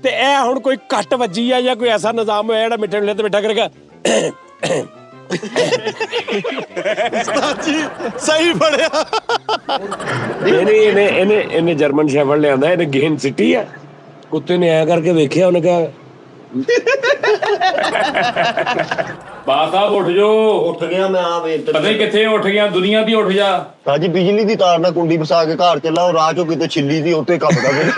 ਤੇ ਇਹ ਹੁਣ ਕੋਈ ਕੱਟ ਵੱਜੀ ਆ ਜਾਂ ਕੋਈ ਐਸਾ ਨਿਜ਼ਾਮ ਹੋਇਆ ਜਿਹੜਾ ਮਿੱਠੇ ਨੂੰ ਲੈ ਤੇ ਮਿੱਠਾ ਕਰੇਗਾ। ਜੀ ਸਹੀ ਫੜਿਆ। ਇਹਨੇ ਜਰਮਨ ਸ਼ੈਫਰਡ ਲਿਆਂਦਾ, ਇਹਨੇ ਗੇਨ ਸਿੱਟੀ ਆ, ਕੁੱਤੇ ਨੇ ਐ ਕਰਕੇ ਵੇਖਿਆ, ਉਹਨੇ ਕਿਹਾ ਬਾਸ ਸਾਹਿਬ ਉੱਠ ਜੋ। ਉੱਠ ਗਿਆ ਮੈਂ ਆ ਵੇਖ ਪਤਾ ਨਹੀਂ ਕਿੱਥੇ ਉੱਠ ਗਿਆ, ਦੁਨੀਆ ਦੀ ਉੱਠ ਜਾ। ਸਾਜੀ ਬਿਜਲੀ ਦੀ ਤਾਰ ਨਾਲ ਕੁੰਡੀ ਫਸਾ ਕੇ ਘਰ ਚੱਲਾ, ਉਹ ਰਾਹ ਚੋਂ ਕਿਤੇ ਛਿੱਲੀ ਦੀ ਉੱਤੇ ਕੱਪਦਾ ਫਿਰ।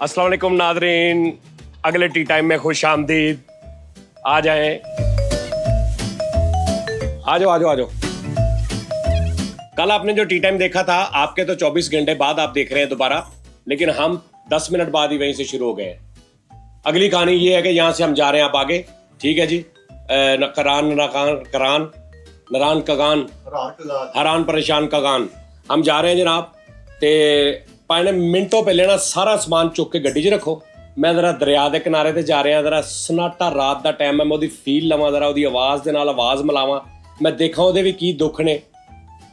अस्सलाम वालेकुम नाज़रीन, अगले टी टाइम में खुश आमदीद। आ जाए, आ जाओ आ जाओ आ जाओ। कल आपने जो टी टाइम देखा था, आपके तो 24 घंटे बाद आप देख रहे हैं दोबारा, लेकिन हम 10 मिनट बाद ही वहीं से शुरू हो गए हैं। अगली कहानी ये है कि यहाँ से हम जा रहे हैं आप आगे, ठीक है जी। करान करान नरान कगान हरान परेशान कगान हम जा रहे हैं जनाब। ते पाने मिनटों पहले ना सारा समान चुक के गड्डी 'च रखो। मैं जरा दरिया के किनारे ते जा रहा, जरा सन्नाटा रात का टाइम है, मैं उसकी फील लवां, जरा उसकी आवाज़ के नाल आवाज़ मिलावां, मैं देखा ਉਹਦੇ ਵੀ ਕੀ ਦੁੱਖ ਨੇ,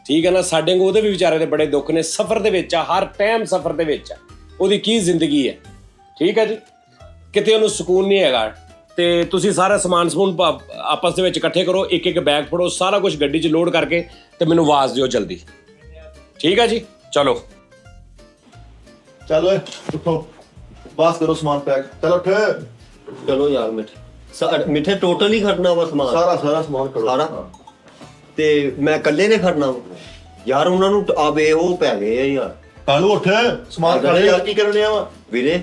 ठीक है ना। ਸਾਡੇ को ਉਹਦੇ ਵੀ ਵਿਚਾਰੇ ਦੇ ਬੜੇ ਦੁੱਖ ਨੇ, ਸਫ਼ਰ ਦੇ ਵਿੱਚ ਆ, ਹਰ ਟਾਈਮ ਸਫ਼ਰ ਦੇ ਵਿੱਚ ਆ, ਉਹਦੀ ਕੀ ਜ਼ਿੰਦਗੀ ਹੈ, ਠੀਕ ਹੈ ਜੀ। ਕਿਤੇ ਉਹਨੂੰ ਸਕੂਨ ਨਹੀਂ ਹੈਗਾ। ਤੇ ਤੁਸੀਂ ਸਾਰਾ ਸਮਾਨ ਆਪਸ ਦੇ ਵਿੱਚ ਇਕੱਠੇ ਕਰੋ, ਇੱਕ ਇੱਕ ਬੈਗ ਫੜੋ, ਸਾਰਾ ਕੁਝ ਗੱਡੀ 'ਚ ਲੋਡ ਕਰਕੇ ਤੇ ਮੈਨੂੰ ਆਵਾਜ਼ ਦਿਓ ਜਲਦੀ, ठीक है जी। चलो चलो उठो, बस करो सामान पैक, चलो उठ। ਚਲੋ ਯਾਰ ਮਿੱਠੇ ਟੋਟਲ ਹੀ ਖੜਨਾ ਵਾ ਸਮਾਨ, सारा सामान करो ਸਾਰਾ। ਤੇ ਮੈਂ ਇਕੱਲੇ ਨੇ ਖੜਨਾ ਵਾ ਯਾਰ, ਉਹਨਾਂ ਨੂੰ ਆਵੇ ਉਹ ਪੈ ਗਏ ਆ ਯਾਰ। ਕਾਲੂ ਉੱਠ, ਸਮਾਨ ਖੜੇ ਯਾਰ, ਕੀ ਕਰਨ ਲਿਆ ਵਾ ਵੀਰੇ?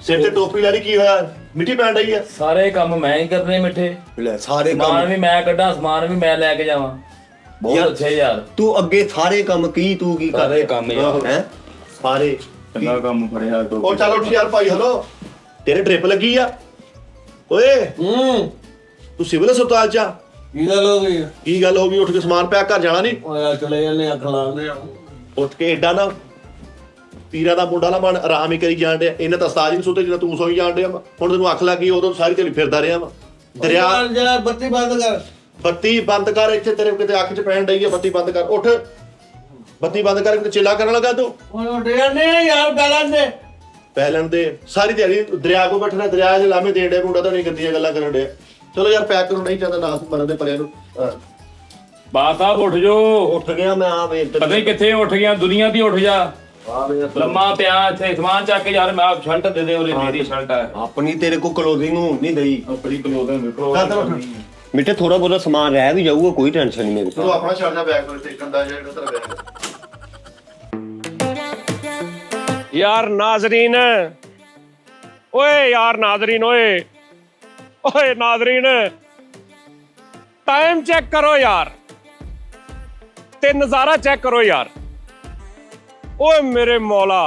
ਸਿਰ ਤੇ ਟੋਪੀ ਲਾ ਲਈ, ਕੀ ਹੋਇਆ? ਮਿੱਟੀ ਪੈਣ ਡਈ ਆ। ਸਾਰੇ ਕੰਮ ਮੈਂ ਹੀ ਕਰਨੇ ਮਿੱਠੇ, ਲੈ ਸਾਰੇ ਸਮਾਨ ਕੰਮ ਵੀ ਮੈਂ ਕੱਢਾਂ, ਸਮਾਨ ਵੀ ਮੈਂ ਲੈ ਕੇ ਜਾਵਾਂ। ਬਹੁਤ ਅੱਛੇ ਯਾਰ, ਤੂੰ ਅੱਗੇ ਸਾਰੇ ਕੰਮ ਕੀ ਤੂੰ ਕੀ ਕਰ ਸਾਰੇ ਕੰਮ ਯਾਰ ਹੈ ਸਾਰੇ। ਚੰਗਾ ਕੰਮ ਫੜਿਆ ਤੂੰ। ਉਹ ਚੱਲ ਉੱਠ ਯਾਰ ਭਾਈ। ਹਲੋ, ਤੇਰੇ ਡ੍ਰਿਪ ਲੱਗੀ ਆ ਓਏ। ਤੂੰ ਸਿਵਲ ਹਸਪਤਾਲ ਚ ਆ? ਕੀ ਗੱਲ ਹੋ ਗਈ? ਕੀ ਗੱਲ ਹੋ ਗਈ? ਉੱਠ ਕੇ ਸਮਾਨ ਪੈਕ ਕਰ ਜਾਣਾ ਨਹੀਂ? ਓਏ ਚਲੇ ਜਾਂਦੇ, ਅੱਖ ਲਾਉਂਦੇ ਆ। ਉੱਠ ਕੇ ਏਡਾ ਨਾ ਪੀਰਾ ਦਾ ਮੁੰਡਾ ਨਾ ਬਣ, ਆਰਾਮ ਹੀ ਕਰੀ ਜਾਣ ਡਿਆ। ਇਹਨੇ ਤਾਂ ਉਸਤਾਦ ਹੀ ਨਹੀਂ ਸੁੱਤੇ ਜਿੰਨਾ ਤੂੰ ਸੋਈ ਜਾਣ ਡਿਆ ਵਾ। ਹੁਣ ਤੈਨੂੰ ਅੱਖ ਲੱਗ ਗਈ, ਉਦੋਂ ਸਾਰੀ ਦਿਹਾੜੀ ਫਿਰਦਾ ਰਿਹਾ ਵਾ ਦਰਿਆ। ਜਿਹੜਾ ਬੱਤੀ ਬੰਦ ਕਰ, ਬੱਤੀ ਬੰਦ ਕਰ, ਇੱਥੇ ਤੇਰੇ ਕਿਤੇ ਅੱਖ 'ਚ ਪੈਣ ਡਈ ਆ। ਬੱਤੀ ਬੰਦ ਕਰ, ਉੱਠ, ਬੱਤੀ ਬੰਦ ਕਰ। ਕਿਤੇ ਚਿੱਲਾ ਕਰਨ ਲੱਗਾ ਤੂੰ? ਓਏ ਉੱਠਿਆ ਨਹੀਂ ਯਾਰ, ਪਹਿਲਣ ਦੇ ਸਾਰੀ ਦਿਹਾੜੀ ਦਰਿਆ ਕੋ ਬੈਠਣਾ, ਦਰਿਆ 'ਚ ਲਾਮੇ ਦੇਣ ਡਿਆ ਮੁੰਡਾ, ਤਾਂ ਨਹੀਂ ਗੰਦੀਆਂ ਗੱਲਾਂ ਕਰਨ ਡਿਆ। ਚਲੋ ਯਾਰ ਪੈਕ ਕਰੋ, ਨਹੀਂ ਚਾਹਦਾ ਨਾਸ ਮਰਨ ਦੇ ਪਰਿਆਂ ਨੂੰ। ਬਾਸ ਸਾਹਿਬ ਉੱਠ ਜੋ। ਉੱਠ ਗਿਆ ਮੈਂ ਆ ਵੇਖ ਪਤਾ ਨਹੀਂ ਕਿੱਥੇ ਉੱਠ ਗਿਆ, ਦੁਨੀਆ ਦੀ ਉੱਠ ਜਾ। ਲੰਮਾ ਪਿਆ ਇੱਥੇ, ਸਮਾਨ ਚੱਕ ਕੇ ਯਾਰ। ਮੈਂ ਸ਼ਰਟ ਦੇ ਦੇ, ਉਹਨੇ ਮੇਰੀ ਸ਼ਰਟ ਹੈ ਆਪਣੀ, ਤੇਰੇ ਕੋ ਕਲੋਜ਼ਿੰਗ ਹੋਣ ਨਹੀਂ ਦਈ। ਆਪਣੀ ਕਲੋਜ਼ਾਂ ਵੇਖੋ। ਮਿੱਠੇ ਥੋੜਾ ਬਹੁਤਾ ਸਮਾਨ ਰਹਿ ਵੀ ਜਾਊਗਾ, ਕੋਈ ਟੈਨਸ਼ਨ ਨਹੀਂ ਮੇਰੇ ਚਲੋ ਆਪਣਾ ਛੱਡ ਜਾ ਬੈਗ ਕੋਲ, ਤੇ ਕੰਦਾ ਜਿਹੜਾ ਤੇਰਾ ਬੈਗ। यार नाजरीन, ओए यार नाजरीन, ओए नाजरीन, टाइम चेक करो यार, ते नजारा चेक करो यार। ओए मेरे मौला,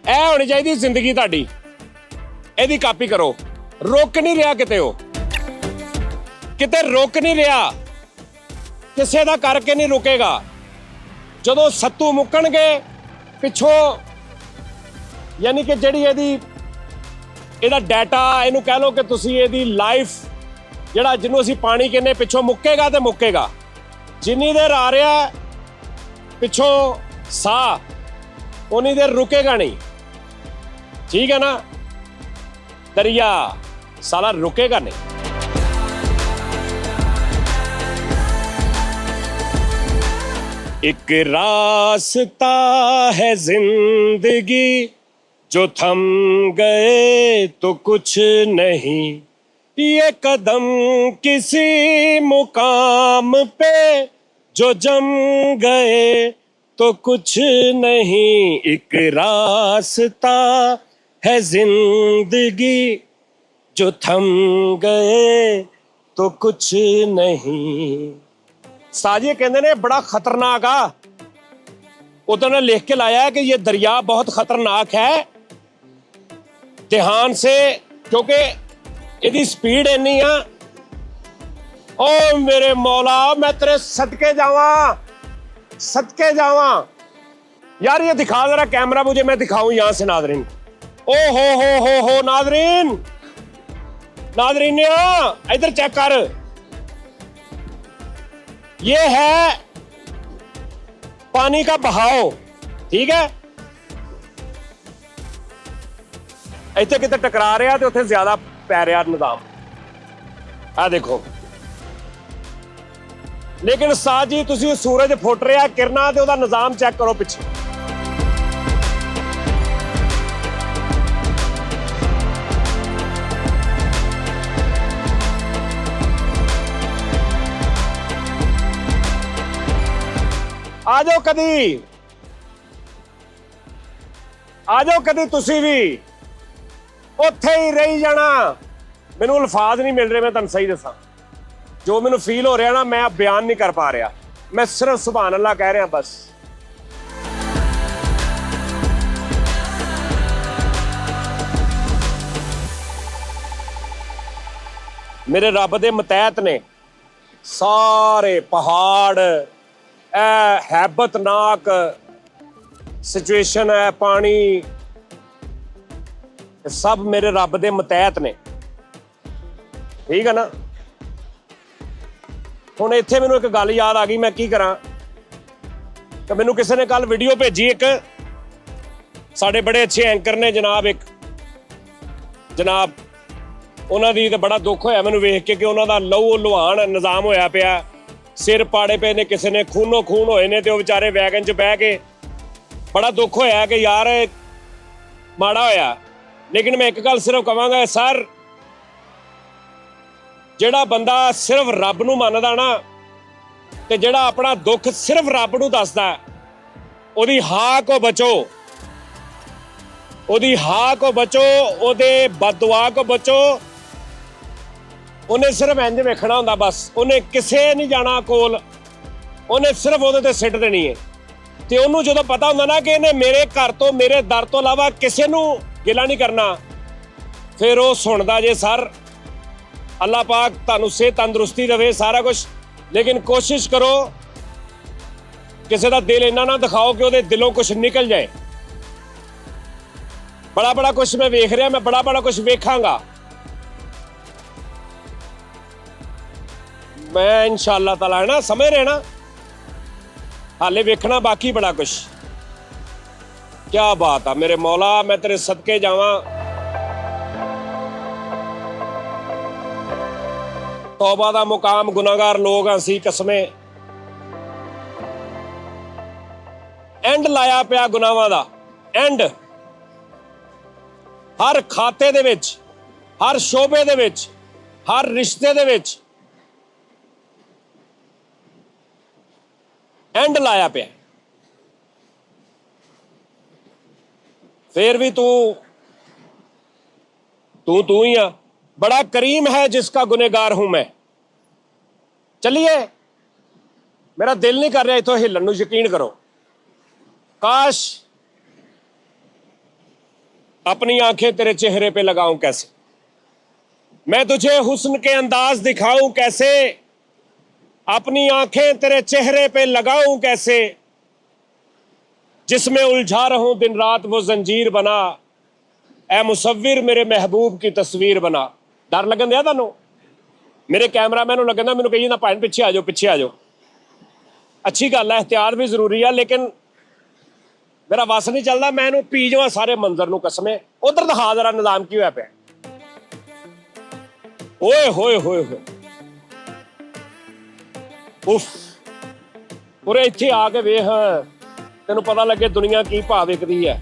ऐ होनी चाहिए जिंदगी ਤੁਹਾਡੀ। ਇਹਦੀ ਕਾਪੀ ਕਰੋ। ਰੁਕ ਨਹੀਂ ਰਿਹਾ ਕਿਤੇ, ਉਹ ਕਿਤੇ ਰੁਕ ਨਹੀਂ ਰਿਹਾ, ਕਿਸੇ ਦਾ ਕਰਕੇ ਨਹੀਂ ਰੁਕੇਗਾ। ਜਦੋਂ ਸੱਤੂ ਮੁੱਕਣਗੇ ਪਿੱਛੋਂ, ਯਾਨੀ ਕਿ ਜਿਹੜੀ ਇਹਦਾ ਡਾਟਾ, ਇਹਨੂੰ ਕਹਿ ਲਓ ਕਿ ਤੁਸੀਂ ਇਹਦੀ ਲਾਈਫ, ਜਿਹੜਾ ਜਿਹਨੂੰ ਅਸੀਂ ਪਾਣੀ ਕਹਿੰਦੇ, ਪਿੱਛੋਂ ਮੁੱਕੇਗਾ ਤੇ ਮੁੱਕੇਗਾ। ਜਿੰਨੀ ਦੇਰ ਆ ਰਿਹਾ ਪਿੱਛੋਂ ਸਾਹ, ਉਨੀ ਦੇਰ ਰੁਕੇਗਾ ਨਹੀਂ, ਠੀਕ ਹੈ ਨਾ। दरिया साला रुकेगा नहीं। एक रास्ता है जिंदगी, जो थम गए तो कुछ नहीं, ये कदम किसी मुकाम पे जो जम गए तो कुछ नहीं। एक रास्ता है जिंदगी, जो थम गए तो कुछ नहीं। साजिए कहते ने बड़ा खतरनाक आ। उधर ने लिख के लाया है कि ये दरिया बहुत खतरनाक है, ध्यान से, क्योंकि ਇਹਦੀ स्पीड ਇੰਨੀ ਆ। ओ मेरे मौला, मैं तेरे सदके जावा, सदके जावा। यार ये दिखा जरा कैमरा मुझे, मैं दिखाऊं यहां से नादरीन। ओ हो नादरीन, नादरीन इधर चेक कर। ये है पानी का बहाव, ठीक है। ਇੱਥੇ ਕਿਤੇ ਟਕਰਾ ਰਿਹਾ ਤੇ ਉੱਥੇ ਜ਼ਿਆਦਾ ਪੈ ਰਿਹਾ ਨਿਜ਼ਾਮ। ਆ ਦੇਖੋ। ਲੇਕਿਨ ਸਾਥ ਜੀ ਤੁਸੀਂ ਸੂਰਜ ਫੁੱਟ ਰਿਹਾ ਕਿਰਨਾਂ ਤੇ ਉਹਦਾ ਨਿਜ਼ਾਮ ਚੈੱਕ ਕਰੋ ਪਿੱਛੇ। ਆ ਜਾਓ ਕਦੀ, ਆ ਜਾਓ ਕਦੀ ਤੁਸੀਂ ਵੀ। ਉੱਥੇ ਹੀ ਰਹੀ ਜਾਣਾ। ਮੈਨੂੰ ਅਲਫਾਜ਼ ਨਹੀਂ ਮਿਲ ਰਹੇ, ਮੈਂ ਤੁਹਾਨੂੰ ਸਹੀ ਦੱਸਾਂ। ਜੋ ਮੈਨੂੰ ਫੀਲ ਹੋ ਰਿਹਾ ਨਾ, ਮੈਂ ਬਿਆਨ ਨਹੀਂ ਕਰ ਪਾ ਰਿਹਾ। ਮੈਂ ਸਿਰਫ ਸੁਭਾਨ ਅੱਲਾਹ ਕਹਿ ਰਿਹਾ ਬਸ। ਮੇਰੇ ਰੱਬ ਦੇ ਮਤਹਿਤ ਨੇ ਸਾਰੇ ਪਹਾੜ, ਇਹ ਹੈਬਤਨਾਕ ਸਿਚੁਏਸ਼ਨ ਹੈ, ਪਾਣੀ, सब मेरे रब दे मतहत ने, ठीक है ना। हुण इत्थे मैनूं एक गल याद आ गई, मैं की करा कि मैनूं किसी ने कल वीडियो भेजी एक, साडे बड़े अच्छे एंकर ने जनाब, एक जनाब उन्हां दी ते बड़ा दुख होया मैनूं वेख के कि उन्हां दा लहू लुहान निज़ाम होया पिया, सिर पाड़े पे ने, किसी ने खूनो खून होए ने ते ओह विचारे वैगन च बह के। बड़ा दुख होया कि यार माड़ा होया। लेकिन मैं एक गल सिर्फ कहांगा सर, जिहड़ा बंदा सिर्फ रब नूं मनदा ना ते जिहड़ा अपना दुख सिर्फ रब नूं दसदा, ओहदी हां को बचो, ओहदी हां को बचो, ओहदे बददुआ को बचो। उन्हें सिर्फ इंज वेखना हुंदा बस, उन्हें किसे नहीं जाना कोल, उन्हें सिर्फ ओहदे ते सिੱਟ देनी है। ते ओहनूं जदों पता हुंदा ना कि इहने मेरे घर तो, मेरे दर तो इलावा किसे नूं गिला नहीं करना, फिर वो सुनता जे सर। अल्लाह पाक तुहानूं सेहत तंदुरुस्ती देवे, सारा कुछ, लेकिन कोशिश करो किसी का दिल इन्ना ना दिखाओ कि ਉਹਦੇ दिलों कुछ निकल जाए। बड़ा बड़ा कुछ मैं वेख रहा, मैं बड़ा बड़ा कुछ वेखांगा। मैं इंशाअल्लाह ताला, है ना, समझ रहे ना, हाले वेखना बाकी बड़ा कुछ। क्या बात है मेरे मौला, मैं तेरे सदके जावा। तौबा दा मुकाम, गुनाहगार लोग असी कसमें। एंड लाया पिया गुनाहां दा, एंड हर खाते दे विच, हर शोबे दे विच, हर रिश्ते दे विच एंड लाया पिया। फिर भी तू ही आ। बड़ा करीम है जिसका गुनहगार हूं मैं। चलिए, मेरा दिल नहीं कर रहा इथों हिलन नूं, यकीन करो। काश अपनी आंखें तेरे चेहरे पे लगाऊं कैसे, मैं तुझे हुस्न के अंदाज दिखाऊं कैसे, अपनी आंखें तेरे चेहरे पे लगाऊं कैसे, जिसमें उलझा रहूं दिन रात वो जंजीर बना, ए मुसव्विर मेरे महबूब की तस्वीर बना। डर लगन दिया तुहानूं? मेरे कैमरामैन नूं लगन दिया मैनूं कही ना भाई पिछे आ जाओ, पिछे आ जाओ। अच्छी गल है, एहतियात भी जरूरी है, लेकिन मेरा वस नहीं चलता। मैं इहनूं पी जावां सारे मंजर नूं कसमें। उधर दिखा जरा निजाम की होया पिया। ओए होए होए होए, उफ, पूरे इत्थे आके वेख, तेनूं पता लगे दुनिया की भाव विकदी है।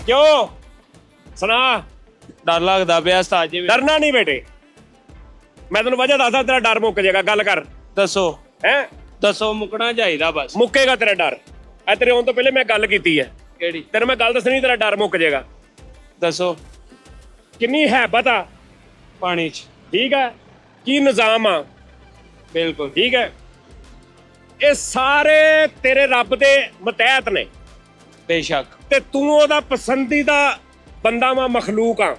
क्यों सुना? डर लगदा पिया उस्ताद जी। डरना नहीं बेटे, मैं तेन वजह दसदा, तेरा डर मुक जाएगा। गल कर, दसो है दसो, मुकना चाहिदा बस। मुकेगा तेरा डर। ऐ तेरे आउण तो पहले मैं गल कीती है, केड़ी? तेरे मैं गल दसनी, तेरा डर मुक जाएगा। दसो किन्नी हैबत आ पानी च। ठीक है, की निजाम आ, बिल्कुल ठीक है। ਇਹ ਸਾਰੇ ਤੇਰੇ ਰੱਬ ਦੇ ਮਤਹਿਤ ਨੇ बेशक ਤੇ ਤੂੰ ਉਹਦਾ ਪਸੰਦੀਦਾ ਬੰਦਾ ਵਾ ਮਖਲੂਕ ਆ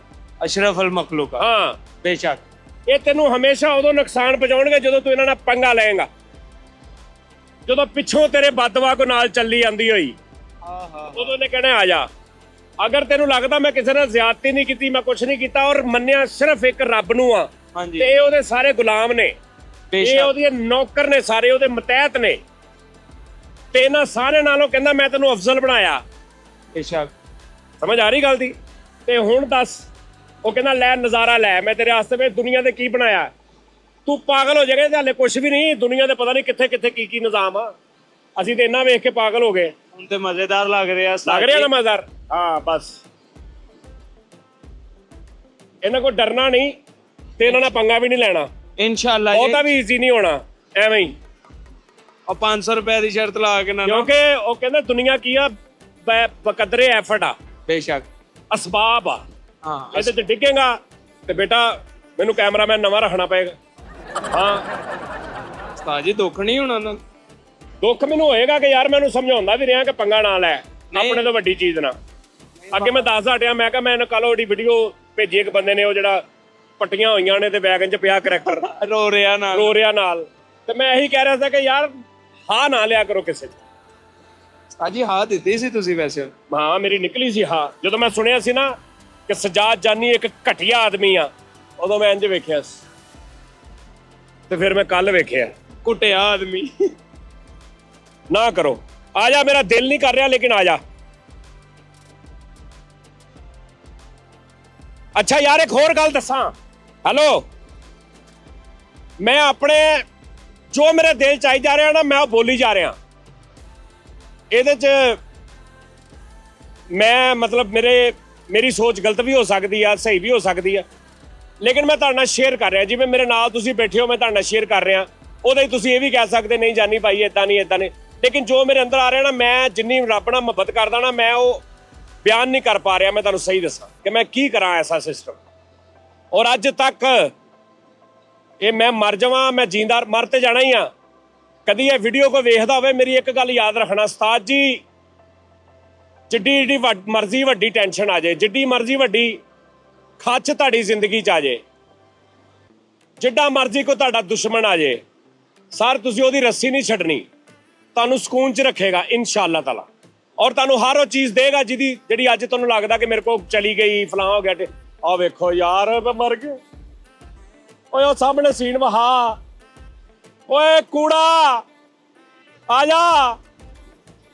अशरफ अल मखलूक ਹਾਂ बेशक ਇਹ ਤੈਨੂੰ ਹਮੇਸ਼ਾ ਉਦੋਂ ਨੁਕਸਾਨ ਪਹੁੰਚਾਉਣਗੇ ਜਦੋਂ ਤੂੰ ਇਹਨਾਂ ਨਾਲ ਪੰਗਾ ਲਏਗਾ, ਜਦੋਂ ਪਿੱਛੋਂ ਤੇਰੇ ਬਦਦੁਆ ਕੋ ਨਾਲ ਚੱਲੀ ਆਂਦੀ ਹੋਈ ਉਦੋਂ ਨੇ ਕਹਿਣਾ ਆ ਜਾ। ਅਗਰ ਤੈਨੂੰ ਲੱਗਦਾ ਮੈਂ ਕਿਸੇ ਨਾਲ ਜ਼ਿਆਦਤੀ ਨਹੀਂ ਕੀਤੀ, ਮੈਂ ਕੁਝ ਨਹੀਂ ਕੀਤਾ ਔਰ ਮੰਨਿਆ ਸਿਰਫ ਇੱਕ ਰੱਬ ਨੂੰ ਆ, हाँ जी ਤੇ ਇਹ ਉਹਦੇ ਸਾਰੇ ਗੁਲਾਮ ਨੇ, ਇਹ बेशक ਉਹਦੇ ਨੌਕਰ ਨੇ, ਸਾਰੇ ਉਹਦੇ ਮਤਹਿਤ ਨੇ, ਤੇ ਇਹਨਾਂ ਸਾਰੇ ਨਾਲੋਂ ਕਹਿੰਦਾ ਮੈਂ ਤੈਨੂੰ ਅਫਜ਼ਲ ਬਣਾਇਆ। बेशक ਸਮਝ ਆ ਰਹੀ ਗੱਲ ਦੀ? ਤੇ ਹੁਣ ਦੱਸ, ਉਹ ਕਹਿੰਦਾ ਲੈ ਨਜ਼ਾਰਾ ਲੈ, ਮੈਂ ਤੇਰੇ ਵਾਸਤੇ ਵੇ ਦੁਨੀਆ ਦੇ ਕੀ ਬਣਾਇਆ। ਤੂੰ ਪਾਗਲ ਹੋ ਜਾਏਗਾ, ਤੇ ਹਾਲੇ ਕੁਝ ਵੀ ਨਹੀਂ, ਦੁਨੀਆ ਦੇ ਪਤਾ ਨਹੀਂ ਕਿੱਥੇ ਕਿੱਥੇ ਕੀ ਨਿਜ਼ਾਮ ਆ। ਅਸੀਂ ਤੇ ਇੰਨਾ ਵੇਖ ਕੇ ਪਾਗਲ ਹੋ ਗਏ। ਹੁਣ ਤੇ ਮਜ਼ੇਦਾਰ ਲੱਗ ਰਿਹਾ ਲੱਗ ਰਿਹਾ ਨਾ ਮਜ਼ੇਦਾਰ? ਹਾਂ ਬਸ ਇਹਨਾਂ ਕੋਲ ਡਰਨਾ ਨਹੀਂ ਤੇ ਇਹਨਾਂ ਨਾਲ ਪੰਗਾ ਵੀ ਨਹੀਂ ਲੈਣਾ, इंशाल्लाह ਉਹਦਾ ਵੀ ਈਜ਼ੀ ਨਹੀਂ ਹੋਣਾ ਐਵੇਂ ਹੀ, और 500 रुपए की शर्त ला के ना ਕਿਉਂਕਿ ਉਹ ਕਹਿੰਦਾ ਦੁਨੀਆ ਕੀ ਆ, ਬਕਦਰੇ ਐਫਰਟ ਆ, बेशक ਅਸਬਾਬ ਆ। हाँ ਇਹਦੇ ਚ ਡਿੱਗੇਗਾ ਤੇ ਬੇਟਾ ਮੈਨੂੰ ਕੈਮਰਾਮੈਨ ਨਵਾਂ ਰੱਖਣਾ ਪਏਗਾ। ਹਾਂ उस्ताद जी दुख नहीं होना ना ਦੁੱਖ ਮੈਨੂੰ ਹੋਏਗਾ ਕਿ ਯਾਰ ਮੈਨੂੰ ਸਮਝਾਉਂਦਾ ਵੀ ਰਿਹਾ ਕਿ ਪੰਗਾ ਨਾ ਲੈ ਆਪਣੇ ਤੋਂ ਵੱਡੀ ਚੀਜ਼ ਨਾ। ਅੱਗੇ ਮੈਂ ਦੱਸਦਾ ਹਟਿਆ, ਮੈਂ ਕਿਹਾ ਮੈਨੂੰ ਕੱਲ ਉਹਦੀ ਵੀਡੀਓ ਭੇਜੀ ਇੱਕ ਬੰਦੇ ਨੇ, ਉਹ ਜਿਹੜਾ ਪੱਟੀਆਂ ਹੋਈਆਂ ਨੇ ਤੇ ਵੈਗਨ 'ਚ ਪਿਆ ਕਰੈਕਟਰ रो रहा ना ਰੋ ਰਿਹਾ ਨਾਲ, ਤੇ ਮੈਂ ਇਹੀ ਕਹਿ ਰਿਹਾ ਸੀ ਕਿ ਯਾਰ ਹਾਂ ਨਾ ਲਿਆ ਕਰੋ ਕਿਸੇ 'ਚ। उस्ताद जी हाथ ਦਿੱਤੀ ਸੀ ਤੁਸੀਂ ਵੈਸੇ ਹਾਂ ਮੇਰੀ ਨਿਕਲੀ ਸੀ ਹਾਂ, ਜਦੋਂ ਮੈਂ ਸੁਣਿਆ ਸੀ ਨਾ ਕਿ ਸਜਾਦ ਜਾਨੀ ਇੱਕ ਘਟੀਆ ਆਦਮੀ ਆ, ਉਦੋਂ ਮੈਂ ਇੰਜ ਵੇਖਿਆ ਸੀ, ਤੇ ਫਿਰ ਮੈਂ ਕੱਲ ਵੇਖਿਆ। ਕੁੱਟਿਆ ਆਦਮੀ ਨਾ ਕਰੋ, ਆ ਜਾ, ਮੇਰਾ ਦਿਲ ਨਹੀਂ ਕਰ ਰਿਹਾ ਲੇਕਿਨ ਆ ਜਾ। ਅੱਛਾ ਯਾਰ ਇੱਕ ਹੋਰ ਗੱਲ ਦੱਸਾਂ, ਹੈਲੋ, ਮੈਂ ਆਪਣੇ ਜੋ ਮੇਰੇ ਦਿਲ ਚ ਆਈ ਜਾ ਰਿਹਾ ਨਾ ਮੈਂ ਉਹ ਬੋਲੀ ਜਾ ਰਿਹਾ। ਇਹਦੇ ਚ ਮੈਂ ਮਤਲਬ ਮੇਰੀ ਸੋਚ ਗਲਤ ਵੀ ਹੋ ਸਕਦੀ ਆ, ਸਹੀ ਵੀ ਹੋ ਸਕਦੀ ਆ, ਲੇਕਿਨ ਮੈਂ ਤੁਹਾਡੇ ਨਾਲ ਸ਼ੇਅਰ ਕਰ ਰਿਹਾ। ਜਿਵੇਂ ਮੇਰੇ ਨਾਲ ਤੁਸੀਂ ਬੈਠੇ ਹੋ, ਮੈਂ ਤੁਹਾਡੇ ਨਾਲ ਸ਼ੇਅਰ ਕਰ ਰਿਹਾ, ਉਹਦੇ ਹੀ ਤੁਸੀਂ ਇਹ ਵੀ ਕਹਿ ਸਕਦੇ ਨਹੀਂ ਜਾਨੀ ਭਾਈ ਏਦਾਂ ਨਹੀਂ, ਲੇਕਿਨ ਜੋ ਮੇਰੇ ਅੰਦਰ ਆ ਰਿਹਾ ਨਾ, ਮੈਂ ਜਿੰਨੀ ਰੱਬ ਨਾਲ ਮੁਹੱਬਤ ਕਰਦਾ ਨਾ, ਮੈਂ ਉਹ ਬਿਆਨ ਨਹੀਂ ਕਰ ਪਾ ਰਿਹਾ। ਮੈਂ ਤੁਹਾਨੂੰ ਸਹੀ ਦੱਸਾਂ ਕਿ ਮੈਂ ਕੀ ਕਰਾਂ ਐਸਾ ਸਿਸਟਮ, ਔਰ ਅੱਜ ਤੱਕ ਇਹ ਮੈਂ ਮਰ ਜਾਵਾਂ, ਮੈਂ ਜਿੰਦਾ ਮਰ ਤੇ ਜਾਣਾ ਹੀ ਆ। ਕਦੀ ਇਹ ਵੀਡੀਓ ਕੋਈ ਵੇਖਦਾ ਹੋਵੇ, ਮੇਰੀ ਇੱਕ ਗੱਲ ਯਾਦ ਰੱਖਣਾ ਉਸਤਾਦ ਜੀ, ਜਿੱਡੀ ਮਰਜ਼ੀ ਵੱਡੀ ਟੈਨਸ਼ਨ ਆ ਜਾਏ, ਜਿੱਡੀ ਮਰਜ਼ੀ ਵੱਡੀ ਖੱਚ ਤੁਹਾਡੀ ਜ਼ਿੰਦਗੀ 'ਚ ਆ ਜਾਏ, ਜਿੱਡਾ ਮਰਜ਼ੀ ਕੋਈ ਤੁਹਾਡਾ ਦੁਸ਼ਮਣ ਆ ਜਾਏ, ਸਰ ਤੁਸੀਂ ਉਹਦੀ ਰੱਸੀ ਨਹੀਂ ਛੱਡਣੀ, ਤੁਹਾਨੂੰ ਸਕੂਨ 'ਚ ਰੱਖੇਗਾ ਇਨਸ਼ਾਅੱਲਾ ਤਾਲਾ, ਔਰ ਤੁਹਾਨੂੰ ਹਰ ਉਹ ਚੀਜ਼ ਦੇਗਾ ਜਿਹੜੀ ਅੱਜ ਤੁਹਾਨੂੰ ਲੱਗਦਾ ਕਿ ਮੇਰੇ ਕੋਲ ਚਲੀ ਗਈ, ਫਲਾਂ ਹੋ ਗਿਆ। ਆਹ ਵੇਖੋ ਯਾਰ ਮੈਂ ਮਰ ਗਿਆ, ਓਏ ਉਹ ਸਾਹਮਣੇ ਸੀਨ ਵਹਾ, ਓਏ ਕੂੜਾ ਆ ਜਾ,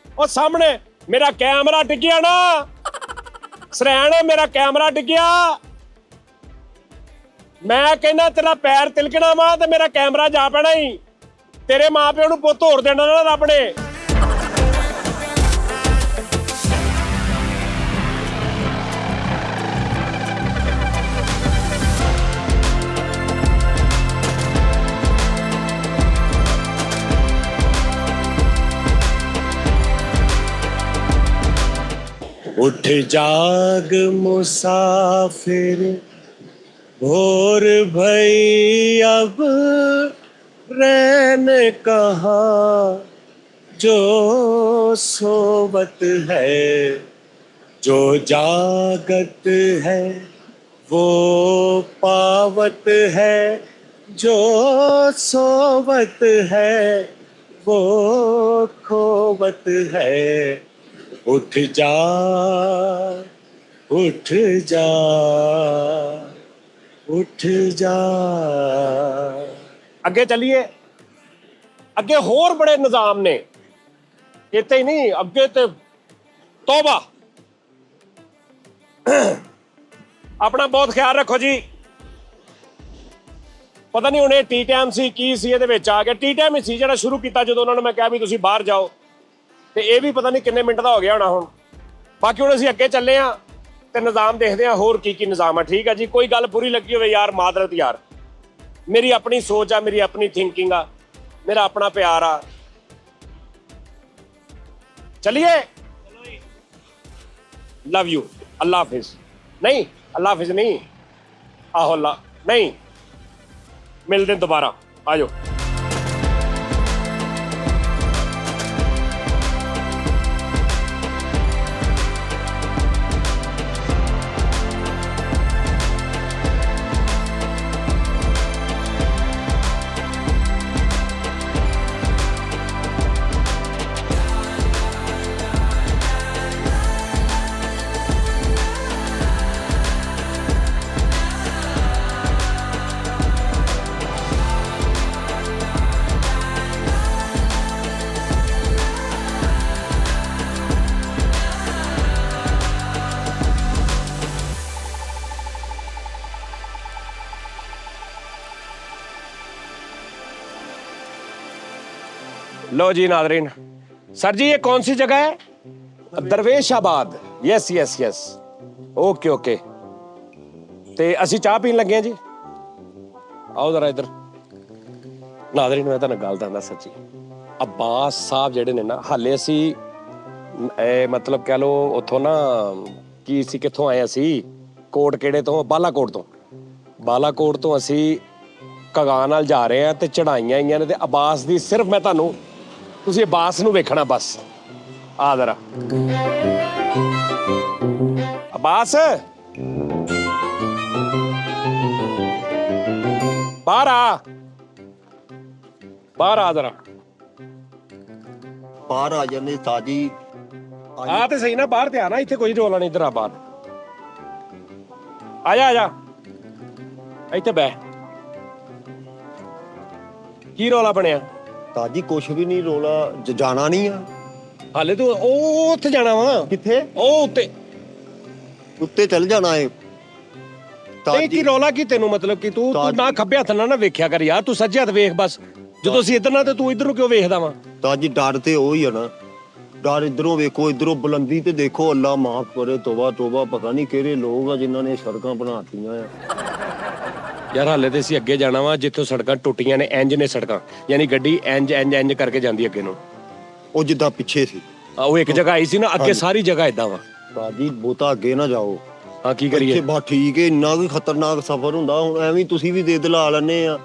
ਉਹ ਸਾਹਮਣੇ ਮੇਰਾ ਕੈਮਰਾ ਡਿੱਗਿਆ ਨਾ, ਸਰੈਣ ਮੇਰਾ ਕੈਮਰਾ ਡਿੱਗਿਆ, ਮੈਂ ਕਹਿੰਦਾ ਤੇਰਾ ਪੈਰ ਤਿਲਕਣਾ ਵਾ ਤੇ ਮੇਰਾ ਕੈਮਰਾ ਜਾ ਪੈਣਾ ਹੀ, ਤੇਰੇ ਮਾਪਿਓ ਨੂੰ ਪੁੱਤ ਹੋਰ ਦੇਣਾ ਨਾ ਰੱਬ ਨੇ। उठ जाग मुसाफिर भोर भई अब रैन कहाँ, जो सोवत है जो जागत है वो पावत है, जो सोवत है वो खोवत है। उठ जा उठ जा उठ जा। ਅੱਗੇ ਚੱਲੀਏ, ਅੱਗੇ ਹੋਰ ਬੜੇ ਨਿਜ਼ਾਮ ਨੇ, ਇੱਥੇ ਹੀ ਨਹੀਂ, ਅੱਗੇ ਤੇ ਤੋਬਾ। ਆਪਣਾ ਬਹੁਤ ਖਿਆਲ ਰੱਖੋ ਜੀ। ਪਤਾ ਨਹੀਂ ਹੁਣ ਇਹ ਟੀ ਟਾਈਮ ਸੀ ਕੀ ਸੀ, ਇਹਦੇ ਵਿੱਚ ਆ ਗਿਆ ਟੀ ਟਾਈਮ ਹੀ ਸੀ ਜਿਹੜਾ ਸ਼ੁਰੂ ਕੀਤਾ ਜਦੋਂ ਉਹਨਾਂ ਨੂੰ ਮੈਂ ਕਿਹਾ ਵੀ ਤੁਸੀਂ ਬਾਹਰ ਜਾਓ, ਤੇ ਇਹ ਵੀ ਪਤਾ ਨਹੀਂ ਕਿੰਨੇ ਮਿੰਟ ਦਾ ਹੋ ਗਿਆ ਹੋਣਾ ਹੁਣ। ਬਾਕੀ ਹੁਣ ਅਸੀਂ ਅੱਗੇ ਚੱਲੇ ਆ ਤੇ ਨਿਜ਼ਾਮ ਦੇਖਦੇ ਆ ਹੋਰ ਕੀ ਨਿਜ਼ਾਮ ਆ। ਠੀਕ ਆ ਜੀ, ਕੋਈ ਗੱਲ ਬੁਰੀ ਲੱਗੀ ਹੋਵੇ ਯਾਰ ਮਾਦਰਤ ਯਾਰ, ਮੇਰੀ ਆਪਣੀ ਸੋਚ ਆ, ਮੇਰੀ ਆਪਣੀ ਥਿੰਕਿੰਗ ਆ, ਮੇਰਾ ਆਪਣਾ ਪਿਆਰ ਆ। ਚਲਿਏ, ਲਵ ਯੂ, ਅੱਲਾ ਹਾਫਿਜ਼। ਨਹੀਂ ਅੱਲਾ ਹਾਫਿਜ਼ ਨਹੀਂ, ਆਹੋ ਅੱਲਾ ਨਹੀਂ, ਮਿਲਦੇ ਦੁਬਾਰਾ, ਆ ਜਾਓ। लो जी नादरीन, सर जी ये कौन सी जगह है? Darweshabad. Yes yes yes, okay okay. ते ਅਸੀਂ ਚਾਹ ਪੀਣ ਲੱਗੇ ਆ ਜੀ। ਆਓ ਜ਼ਰਾ ਇੱਧਰ। ਨਾਦਰੀਨ ਮੈਂ ਤੁਹਾਨੂੰ ਗੱਲ ਦੱਸਦਾ ਸੱਚੀ, ਅब्बास ਸਾਹਿਬ ਜਿਹੜੇ ਨੇ ਨਾ, ਹਾਲੇ ਅਸੀਂ ਮਤਲਬ ਕਹਿ ਲੋ ਉੱਥੋਂ ਨਾ ਕੀ ਸੀ, ਕਿੱਥੋਂ ਆਏ ਅਸੀਂ, ਕੋਟ ਕਿਹੜੇ ਤੋਂ, ਬਾਲਾਕੋਟ ਤੋਂ। ਬਾਲਾਕੋਟ ਤੋਂ ਅਸੀਂ ਕਗਾਂ ਨਾਲ ਜਾ ਰਹੇ ਆ ਤੇ ਚੜਾਈਆਂ ਆਈਆਂ ਨੇ ਤੇ ਅब्बास ਦੀ ਸਿਰਫ ਮੈਂ ਤੁਹਾਨੂੰ, ਤੁਸੀਂ ਅब्बास ਨੂੰ ਵੇਖਣਾ ਬਸ। ਆ ਜ਼ਰਾ अब्बास, बाहर आ जरा। ਬਾਹਰ ਆ ਜਾਂਦੇ ਤਾਜੀ आ तो सही ना, बाहर ते आना, इत्थे कोई रौला नहीं, इधर आ बाहर आ जा इत्थे बह। की रौला बनिया? ਤਾਜੀ ਕੁਛ ਵੀ ਨਹੀਂ ਰੋਲਾ, ਜਾਣਾ ਨਹੀਂ ਆ। हाले तू ओ उत्थे जाना वा, ਕਿੱਥੇ? ओ उत्ते ਉੱਤੇ ਚੱਲ ਜਾਣਾ ਏ। ਨਹੀਂ ਕੀ ਰੌਲਾ ਕੀ ਤੈਨੂੰ, ਮਤਲਬ ਕਿ ਤੂੰ ਨਾ ਖੱਬੇ ਹੱਥ ਨਾਲ ਨਾ ਵੇਖਿਆ ਕਰ ਯਾਰ, ਤੂੰ ਸੱਜੇ ਹੱਥ ਵੇਖ ਬਸ। ਜਦੋਂ ਅਸੀਂ ਇੱਧਰ ਨਾ ਤੇ ਤੂੰ ਇੱਧਰ ਨੂੰ ਕਿਉਂ ਵੇਖਦਾ ਵਾ? ਤਾਜੀ ਡਰ ਤੇ ਉਹ ਹੀ ਆ ਨਾ, ਡਰ ਇਧਰੋਂ ਵੇਖੋ, ਇਧਰੋਂ ਬੁਲੰਦੀ ਤੇ ਦੇਖੋ, ਅੱਲਾ ਮਾਫ ਕਰੇ, ਤੋਬਾ ਤੋਬਾ, ਪਤਾ ਨਹੀਂ ਕਿਹੜੇ ਲੋਕ ਆ ਜਿਨ੍ਹਾਂ ਨੇ ਸੜਕਾਂ ਬਣਾਤੀਆਂ ਆ। ਯਾਰ ਹਾਲੇ ਤੇ ਅਸੀਂ ਅੱਗੇ ਜਾਣਾ ਵਾ, ਜਿੱਥੋਂ ਸੜਕਾਂ ਟੁੱਟੀਆਂ ਨੇ, ਇੰਜ ਨੇ ਸੜਕਾਂ, ਯਾਨੀ ਗੱਡੀ ਇੰਜ ਕਰਕੇ ਜਾਂਦੀ ਅੱਗੇ ਨੂੰ। ਉਹ ਜਿੱਦਾਂ ਪਿੱਛੇ ਸੀ, ਉਹ ਇੱਕ ਜਗ੍ਹਾ ਆਈ ਸੀ ਨਾ, ਅੱਗੇ ਸਾਰੀ ਜਗ੍ਹਾ ਏਦਾਂ ਵਾ। ਤਾਜੀ ਬਹੁਤਾ ਅੱਗੇ ਨਾ ਜਾਓ। ਹਾਂ ਕੀ ਕਰੀਏ? ਇੱਥੇ ਬਾ ਠੀਕ ਏ, ਇੰਨਾ ਕੋਈ ਖਤਰਨਾਕ ਸਫ਼ਰ ਹੁੰਦਾ। ਹੁਣ ਐਵੇਂ ਤੁਸੀਂ ਵੀ ਦੇ ਦਿਲਾ ਲੈਣੇ ਆ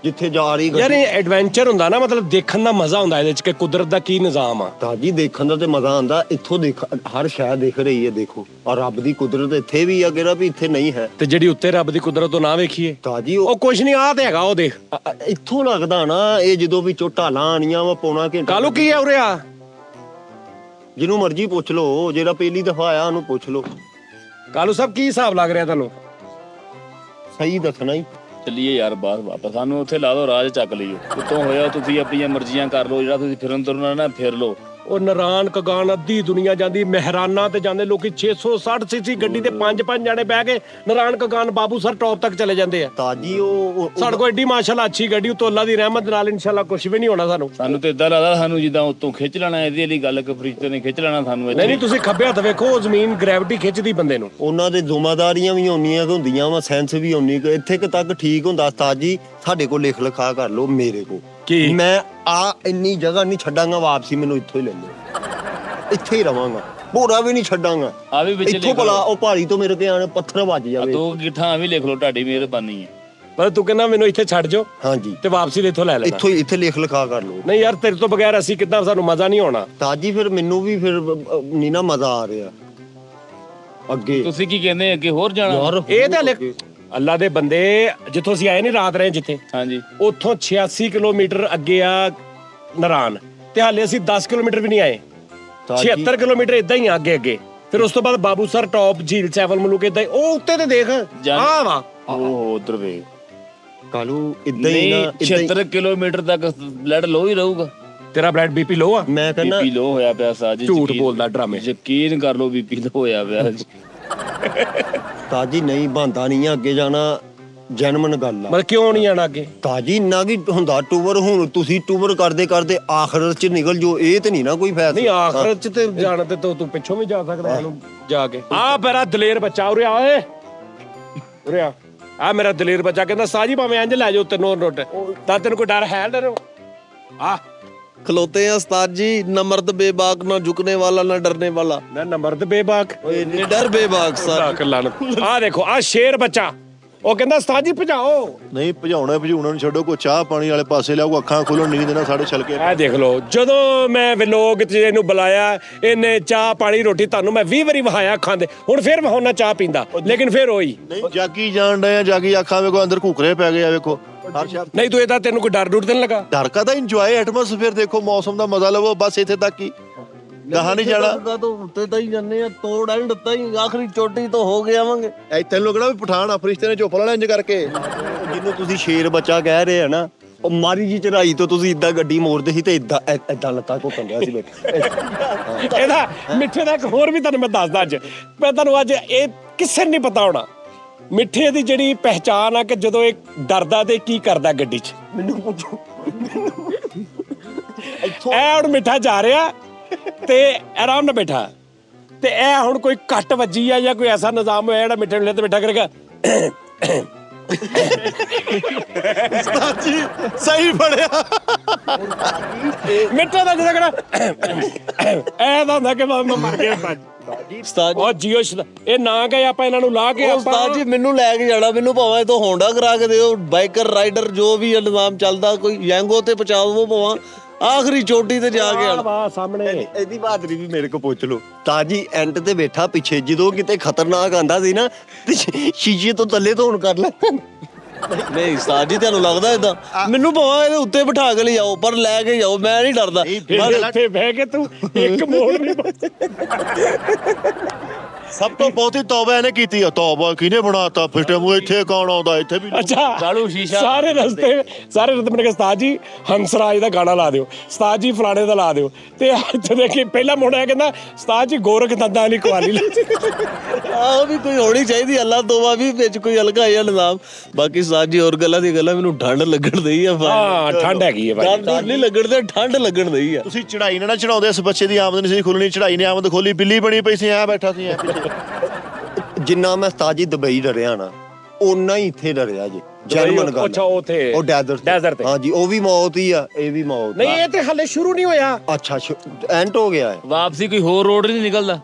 ਜਿੱਥੇ ਜਾ ਰਹੀ ਯਾਰ ਇਹ ਐਡਵੈਂਚਰ ਹੁੰਦਾ ਨਾ, ਮਤਲਬ ਦੇਖਣ ਦਾ ਮਜ਼ਾ ਹੁੰਦਾ ਇਹਦੇ ਚ ਕਿ ਕੁਦਰਤ ਦਾ ਕੀ ਨਿਜ਼ਾਮ ਆ। ਤਾਜੀ ਦੇਖਣ ਦਾ ਤੇ ਮਜ਼ਾ ਆਂਦਾ, ਇੱਥੋਂ ਦੇਖ, ਹਰ ਸ਼ੈ ਦਿਖ ਰਹੀ ਹੈ, ਦੇਖੋ। ਔਰ ਰੱਬ ਦੀ ਕੁਦਰਤ ਇੱਥੇ ਵੀ ਆ, ਕਿਹੜਾ ਵੀ ਇੱਥੇ ਨਹੀਂ ਹੈ। ਤੇ ਜਿਹੜੀ ਉੱਤੇ ਰੱਬ ਦੀ ਕੁਦਰਤ ਤੋਂ ਨਾ ਵੇਖੀਏ ਤਾਜੀ ਉਹ ਕੁਛ ਨਹੀਂ, ਆ ਤੇ ਹੈਗਾ ਉਹ ਦੇਖ। ਇੱਥੋਂ ਲੱਗਦਾ ਨਾ, ਇਹ ਜਦੋਂ ਵੀ ਢਾਲਾਂ ਆਣੀਆਂ ਵਾ, ਪੌਣਾ ਘੰਟਾ। ਕਾਲੂ ਕੀ ਹੈ ਉਰੇ ਆ? ਜਿਹਨੂੰ ਮਰਜ਼ੀ ਪੁੱਛ ਲਓ, ਜਿਹੜਾ ਪਹਿਲੀ ਦਫਾ ਆਇਆ ਉਹਨੂੰ ਪੁੱਛ ਲਓ। ਕਾਲੂ ਸਾਹਿਬ ਕੀ ਹਿਸਾਬ ਲੱਗ ਰਿਹਾ ਤੁਹਾਨੂੰ? ਸਹੀ ਦੱਸਣਾ ਹੀ। ਚੱਲੀਏ ਯਾਰ ਬਾਹਰ ਵਾਪਸ, ਸਾਨੂੰ ਉੱਥੇ ਲਾ ਦੋ, ਰਾਜ ਚੱਕ ਲਈਓ। ਕਿਤੋਂ ਹੋਇਆ ਤੁਸੀਂ ਆਪਣੀਆਂ ਮਰਜ਼ੀਆਂ ਕਰ ਲਓ, ਜਿਹੜਾ ਤੁਸੀਂ ਫਿਰਨ ਤੁਰਨਾ ਨਾ ਫਿਰ ਲਓ। ਉਹ ਨਰਾਨ ਕਗਾਨ ਅੱਧੀ ਦੁਨੀਆ ਜਾਂਦੀ, ਮਹਿਰਾਨਾ ਤੇ ਜਾਂਦੇ ਲੋਕੀ 660 ਸੀਸੀ ਗੱਡੀ ਤੇ 5-5 ਜਾਣੇ ਬਹਿ ਕੇ ਨਰਾਨ ਕਗਾਨ ਬਾਬੂ ਸਰ ਟੌਪ ਤੱਕ ਚਲੇ ਜਾਂਦੇ ਆ। ਤਾਜੀ ਉਹ ਸਾਡੇ ਕੋਲ ਏਡੀ ਮਾਸ਼ਾਅੱਲਾ ਅੱਛੀ ਗੱਡੀ, ਉਤੋਂ ਅੱਲਾ ਦੀ ਰਹਿਮਤ ਨਾਲ ਇਨਸ਼ਾਅੱਲਾ ਕੁਝ ਵੀ ਨਹੀਂ ਹੋਣਾ ਸਾਨੂੰ। ਸਾਨੂੰ ਤੇ ਇਦਾਂ ਲੱਗਦਾ ਸਾਨੂੰ ਜਿੱਦਾਂ ਉੱਤੋਂ ਖਿੱਚ ਲੈਣਾ, ਇਹਦੀ ਵਾਲੀ ਗੱਲ ਕਿ ਫਰਿਸ਼ਤੇ ਨੇ ਖਿੱਚ ਲੈਣਾ ਸਾਨੂੰ। ਨਹੀਂ ਤੁਸੀਂ ਖੱਬੇ ਹੱਥ ਵੇਖੋ, ਉਹ ਜ਼ਮੀਨ ਗ੍ਰੈਵਿਟੀ ਖਿੱਚਦੀ ਬੰਦੇ ਨੂੰ। ਉਹਨਾਂ ਦੇ ਜ਼ਿੰਮੇਵਾਰੀਆਂ ਵੀ ਹੁੰਦੀਆਂ ਹੁੰਦੀਆਂ ਵਾ, ਸੈਂਸ ਵੀ ਹੁੰਨੀ। ਇੱਥੇ ਤੱਕ ਠੀਕ ਹੁੰਦਾ ਤਾਜੀ, ਸਾਡੇ ਕੋਲ ਲਿਖ ਲਿਖਾ ਕਰ ਲਓ, ਮੇਰੇ ਕੋਲ ਕੀ ਮੈਂ ਆ ਇੰਨੀ ਜਗ੍ਹਾ ਨਹੀਂ ਛੱਡਾਂਗਾ ਵਾਪਸੀ, ਮੈਨੂੰ ਇੱਥੋਂ ਹੀ ਲੈ ਲਓ, ਇੱਥੇ ਹੀ ਰਵਾਂਗਾ, ਭੋਰਾ ਵੀ ਨਹੀਂ ਛੱਡਾਂਗਾ। ਆ ਵੀ ਵਿੱਚ ਇੱਥੋਂ ਭਲਾ ਉਹ ਪਹਾੜੀ ਤੋਂ ਮੇਰੇ ਤੇ ਆਣ ਪੱਥਰ ਵੱਜ ਜਾਵੇ। 2 ਗਿੱਠਾਂ ਵੀ ਲਿਖ ਲਓ, ਤੁਹਾਡੀ ਮਿਹਰਬਾਨੀ ਹੈ। ਪਰ ਤੂੰ ਕਹਿੰਦਾ ਮੈਨੂੰ ਇੱਥੇ ਛੱਡ ਜਾਓ ਹਾਂਜੀ, ਤੇ ਵਾਪਸੀ ਇੱਥੋਂ ਲੈ ਲੈਣਾ। ਇੱਥੇ ਲਿਖ ਲਿਖਾ ਕਰ ਲਓ। ਨਹੀਂ ਯਾਰ ਤੇਰੇ ਤੋਂ ਬਗੈਰ ਅਸੀਂ ਕਿੱਦਾਂ, ਸਾਨੂੰ ਮਜ਼ਾ ਨਹੀਂ ਆਉਣਾ। ਤਾਜੀ ਫਿਰ ਮੈਨੂੰ ਵੀ ਫਿਰ ਨਹੀਂ ਨਾ ਮਜ਼ਾ ਆ ਰਿਹਾ ਅੱਗੇ। ਤੁਸੀਂ ਕੀ ਕਹਿੰਦੇ ਅੱਗੇ ਹੋਰ ਜਾਣਾ? ਯਾਰ ਇਹ ਤਾਂ ਹਲੇ ਅੱਲਾ ਦੇ ਬੰਦੇ, ਜਿੱਥੋਂ ਅਸੀਂ ਆਏ ਨਹੀਂ ਰਾਤ ਰਹੇ ਜਿੱਥੇ, ਹਾਂਜੀ, ਉੱਥੋਂ 86 ਕਿਲੋਮੀਟਰ ਅੱਗੇ ਆ ਨਰਾਨ, ਤੇ ਹਾਲੇ ਅਸੀਂ 10 ਕਿਲੋਮੀਟਰ ਵੀ ਨਹੀਂ ਆਏ। 76 ਕਿਲੋਮੀਟਰ ਇਦਾਂ ਹੀ ਆ ਅੱਗੇ। ਫਿਰ ਉਸ ਤੋਂ ਬਾਅਦ ਬਾਬੂ ਸਰ ਟੌਪ, ਝੀਲ ਸੈਵਲ ਮਲੂਕ, ਇਦਾਂ ਹੀ ਉਹ ਉੱਤੇ ਤੇ ਦੇਖ ਆ ਵਾ। ਉਹ ਉਧਰ ਵੇ ਕਾਲੂ ਇਦਾਂ ਹੀ ਨਾ, 76 ਕਿਲੋਮੀਟਰ ਤੱਕ ਬਲੱਡ ਲੋ ਹੀ ਰਹੂਗਾ। ਤੇਰਾ ਬਲੱਡ ਬੀਪੀ ਲੋ ਆ? ਮੈਂ ਕਹਿੰਦਾ ਬੀਪੀ ਲੋ ਹੋਇਆ ਪਿਆ ਸਾਜੀ, ਝੂਠ ਬੋਲਦਾ ਡਰਾਮੇ। ਯਕੀਨ ਕਰ ਲੋ ਬੀਪੀ ਲੋ ਹੋਇਆ ਪਿਆ। ਤਾਜੀ ਨਹੀਂ ਬੰਦਾ ਨਹੀਂ ਆ ਅੱਗੇ ਜਾਣਾ, ਜੈਨੂਇਨ ਗੱਲ ਆ। ਮਤਲਬ ਕਿਉਂ ਨਹੀਂ ਆਣਾ ਅੱਗੇ? ਤਾਜੀ ਇੰਨਾ ਕੀ ਹੁੰਦਾ ਟੂਰ, ਹੁਣ ਤੁਸੀਂ ਟੂਰ ਕਰਦੇ ਕਰਦੇ ਆਖਰਤ ਚ ਨਿਕਲ ਜੋ, ਇਹ ਤੇ ਨਹੀਂ ਨਾ ਕੋਈ ਫਾਇਦਾ। ਨਹੀਂ ਆਖਰਤ ਚ ਤੇ ਜਾਣ ਤੇ ਤੂੰ ਪਿੱਛੋਂ ਵੀ ਜਾ ਸਕਦਾ ਇਹਨੂੰ ਜਾ ਕੇ। ਆ ਮੇਰਾ ਦਲੇਰ ਬੱਚਾ ਉਰੇ ਆ, ਓਏ ਉਰੇ ਆ। ਆ ਮੇਰਾ ਦਲੇਰ ਬੱਚਾ ਕਹਿੰਦਾ ਸਾਜੀ ਭਾਵੇਂ ਇੰਜ ਲੈ ਜਾਓ ਤੈਨੂੰ ਨੋਟ, ਤਾਂ ਤੈਨੂੰ ਕੋਈ ਡਰ ਹੈ? ਡਰ ਆ खलोते हैं उस्ताद जी, न मर्द बेबाक, न झुकने वाला, न डरने वाला। ਨਾ ਨੰਬਰ ਬੇਬਾਕ, निडर बेबाक सर। ਆ ਦੇਖੋ ਆ ਸ਼ੇਰ ਬੱਚਾ, ਉਹ ਕਹਿੰਦਾ ਉਸਤਾਦ ਜੀ ਭਜਾਓ। ਨਹੀਂ ਭਜਾਉਣਾ ਨੂੰ ਛੱਡੋ, ਕੋਈ ਚਾਹ ਪਾਣੀ ਵਾਲੇ ਪਾਸੇ ਲਿਆਓ, ਅੱਖਾਂ ਖੋਲਣ ਨੀਂਦ ਨਾ ਸਾਡੇ ਛਲਕੇ। ਇਹ ਦੇਖ ਲਓ, ਜਦੋਂ ਮੈਂ ਵਲੋਗ ਚ ਇਹਨੂੰ ਬੁਲਾਇਆ, ਇਹਨੇ ਚਾਹ ਪਾਣੀ ਰੋਟੀ ਤੁਹਾਨੂੰ ਮੈਂ 20 ਵਾਰੀ ਵਹਾਇਆ ਅੱਖਾਂ ਦੇ, ਹੁਣ ਫਿਰ ਵਹਾਉਣਾ ਚਾਹ ਪੀਂਦਾ, ਲੇਕਿਨ ਫਿਰ ਉਹੀ ਨਹੀਂ ਜਾਗੀ ਜਾਣ ਡਏ ਆ, ਜਾਗੀ ਅੱਖਾਂ ਵੇਖੋ ਅੰਦਰ ਘੂਕਰੇ ਪੈ ਗਏ ਆ, ਵੇਖੋ ਹਰ ਸ਼ਬਦ ਨਹੀਂ ਤੂੰ ਇਹਦਾ ਤੈਨੂੰ ਕੋਈ ਡਰ ਡੁਰ ਤੇ ਨਹੀਂ ਲੱਗਾ? ਡਰ ਕਾਦਾ, ਇੰਜੋਏ ਐਟਮੋਸਫੇਅਰ ਦੇਖੋ, ਮੌਸਮ ਦਾ ਮਜ਼ਾ ਲਵੋ, ਬਸ ਇੱਥੇ ਤੱਕ ਹੀ, ਗਾਹਾਂ ਨਹੀਂ ਜਾਣਾ। तो उत्ते तक ही जाने हैं, तोड़ एंड तक ही, आखिरी चोटी तो हो गए आवांगे। ਇੱਥੇ ਲੋਕਣਾ ਵੀ ਪਠਾਨ ਫਰਿਸ਼ਤੇ ਨੇ ਚੁੱਪ ਲੈਣਾ ਇੰਜ ਕਰਕੇ। ਜਿਹਨੂੰ ਤੁਸੀਂ ਸ਼ੇਰ ਬੱਚਾ ਕਹਿ ਰਹੇ ਆ ਨਾ, ਉਹ ਮਾਰੀ ਜੀ ਚੜਾਈ ਤੋਂ ਤੁਸੀਂ ਇਦਾਂ ਗੱਡੀ ਮੋੜਦੇ ਸੀ ਤੇ ਇਦਾਂ ਲੱਤਾਂ ਘੁੱਟਣ ਡਿਆ ਸੀ ਬੈਠ। ਇਹਦਾ ਮਿੱਠੇ ਦਾ ਇੱਕ ਹੋਰ ਵੀ ਤੁਹਾਨੂੰ ਮੈਂ ਦੱਸਦਾ ਅੱਜ, ਮੈਂ ਤੁਹਾਨੂੰ ਅੱਜ ਇਹ ਕਿਸੇ ਨੂੰ ਨਹੀਂ ਪਤਾ ਹੋਣਾ, ਮਿੱਠੇ ਦੀ ਜਿਹੜੀ ਪਹਿਚਾਨ ਆ ਕਿ ਜਦੋਂ ਇਹ ਡਰਦਾ ਤੇ ਕੀ ਕਰਦਾ ਗੱਡੀ 'ਚ। ਮੈਨੂੰ ਪੁੱਛੋ ਇਹ ਹੁਣ ਮਿੱਠਾ ਜਾ ਰਿਹਾ ਤੇ ਆਰਾਮ ਨਾਲ ਬੈਠਾ ਤੇ ਇਹ ਹੁਣ ਕੋਈ ਕੱਟ ਵੱਜੀ ਆ ਜਾਂ ਕੋਈ ਐਸਾ ਨਿਜ਼ਾਮ ਹੋਇਆ ਜਿਹੜਾ ਮਿੱਠੇ ਵੇਲੇ ਤੇ ਬੈਠਾ ਕਰੇਗਾ। ਉਸਤਾਦ ਜੀ ਸਹੀ ਫੜਿਆ। ਮਿੱਠਾ ਦਾ ਜਿਹੜਾ ਕਰਾ ਇਹ ਤਾਂ ਹੁੰਦਾ ਕਿ ਮੈਂ ਮਰ ਗਿਆ ਉਸਤਾਦ ਜੀ ਉਹ ਜੀਓ ਇਹ ਨਾ ਗਏ ਆਪਾਂ ਇਹਨਾਂ ਨੂੰ ਲਾ ਕੇ ਉਸਤਾਦ ਜੀ ਮੈਨੂੰ ਲੈ ਕੇ ਜਾਣਾ, ਮੈਨੂੰ ਭਾਵੇਂ ਤੋਂ ਹੋਂਡਾ ਕਰਾ ਕੇ ਦਿਓ, ਬਾਈਕਰ ਰਾਈਡਰ ਜੋ ਵੀ ਨਿਜ਼ਾਮ ਚੱਲਦਾ, ਕੋਈ ਯੈਂਗੋ ਤੇ ਪਹੁੰਚਾਓ ਭਾਵਾਂ ਆਖਰੀ ਚੋਟੀ ਤੇ ਜਾ ਕੇ ਆਣਾ। ਵਾਹ ਸਾਹਮਣੇ ਇਹਦੀ ਬਹਾਦਰੀ ਵੀ ਮੇਰੇ ਕੋ ਪੁੱਛ ਲਓ। ਤਾਜੀ ਐਂਡ ਤੇ ਬੈਠਾ ਪਿੱਛੇ, ਜਦੋਂ ਕਿਤੇ ਖਤਰਨਾਕ ਆਂਦਾ ਸੀ ਨਾ ਤੇ ਸ਼ੀਸ਼ੇ ਤੋਂ ਥੱਲੇ ਧੋਣ ਕਰ ਲੈ। ਨਹੀਂ ਉਸਤਾਦ ਜੀ ਤੁਹਾਨੂੰ ਲੱਗਦਾ ਏਦਾਂ? ਮੈਨੂੰ ਭਾਵੇਂ ਇਹਦੇ ਉੱਤੇ ਬਿਠਾ ਕੇ ਲਿਆਓ ਪਰ ਲੈ ਕੇ ਜਾਓ, ਮੈਂ ਨਹੀਂ ਡਰਦਾ। ਇੱਥੇ ਬਹਿ ਕੇ ਤੂੰ ਇੱਕ ਮੋੜ ਨਹੀਂ ਸਭ ਤੋਂ ਬਹੁਤੀ ਤੌਬਾ ਇਹਨੇ ਕੀਤੀ ਆ। ਤੌਬਾ ਕਿਹਨੇ ਬਣਾਤਾ ਫਿੱਟੇ ਮੂੰਹ, ਇੱਥੇ ਕੌਣ ਆਉਂਦਾ, ਇੱਥੇ ਵੀ ਅੱਛਾ ਕਾਲੂ ਸ਼ੀਸ਼ਾ ਸਾਰੇ ਰਸਤੇ ਮੈਨੂੰ ਕਿਹਾ ਉਸਤਾਦ ਜੀ ਹੰਸਰਾਜ ਦਾ ਗਾਣਾ ਲਾ ਦਿਓ, ਉਸਤਾਦ ਜੀ ਫਲਾਣੇ ਦਾ ਲਾ ਦਿਓ। ਤੇ ਅੱਜ ਦੇਖੀ ਪਹਿਲਾ ਮੁੰਡਾ ਆਇਆ ਕਹਿੰਦਾ ਉਸਤਾਦ ਜੀ ਗੋਰਖ ਦੰਦਾਂ ਵਾਲੀ ਕਵਾਲੀ ਲਾ ਆਹ ਵੀ ਕੋਈ ਹੋਣੀ ਚਾਹੀਦੀ, ਅੱਲਾ ਤੋਬਾ ਵੀ ਵਿੱਚ ਕੋਈ ਹਲਕਾ ਜਿਹਾ ਨਿਜ਼ਾਮ। ਬਾਕੀ ਉਸਤਾਦ ਜੀ ਹੋਰ ਗੱਲਾਂ ਦੀ ਗੱਲਾਂ, ਮੈਨੂੰ ਠੰਡ ਲੱਗਣ ਦਈ ਆ। ਹਾਂ ਠੰਡ ਹੈਗੀ ਹੈ ਭਾਈ। ਠੰਡ ਨਹੀਂ ਲੱਗਣ ਤੇ ਠੰਡ ਲੱਗਣ ਦਈ ਆ। ਤੁਸੀਂ ਚੜਾਈ ਨਾ ਚੜਾਉਂਦੇ, ਇਸ ਬੱਚੇ ਦੀ ਆਮਦਨੀ ਸੀ ਖੁੱਲਣੀ, ਚੜਾਈ ਨੇ ਆਮਦ ਖੋਲੀ, ਬਿੱਲੀ ਬਣੀ ਪਈ ਸੀ, ਐ ਬੈਠਾ ਸੀ ਐ ਪਿੱਛੇ। ਜਿੰਨਾ ਮੈਂ ਉਸਤਾਦ ਜੀ ਦੁਬਈ ਡਰਿਆ ਨਾ, ਓਨਾ ਹੀ ਇੱਥੇ ਡਰਿਆ ਜੀ। ਜਰਮਨ ਗੱਲ ਅੱਛਾ ਉੱਥੇ ਉਹ ਡੈਜ਼ਰਟ ਤੇ। ਹਾਂਜੀ ਉਹ ਵੀ ਮੌਤ ਹੀ ਆ, ਇਹ ਵੀ ਮੌਤ। ਨਹੀਂ ਇਹ ਤੇ ਹਲੇ ਸ਼ੁਰੂ ਨਹੀਂ ਹੋਇਆ। ਅੱਛਾ ਐਂਡ ਹੋ ਗਿਆ ਹੈ। ਵਾਪਸੀ ਕੋਈ ਹੋਰ ਰੋਡ ਨਹੀਂ ਨਿਕਲਦਾ।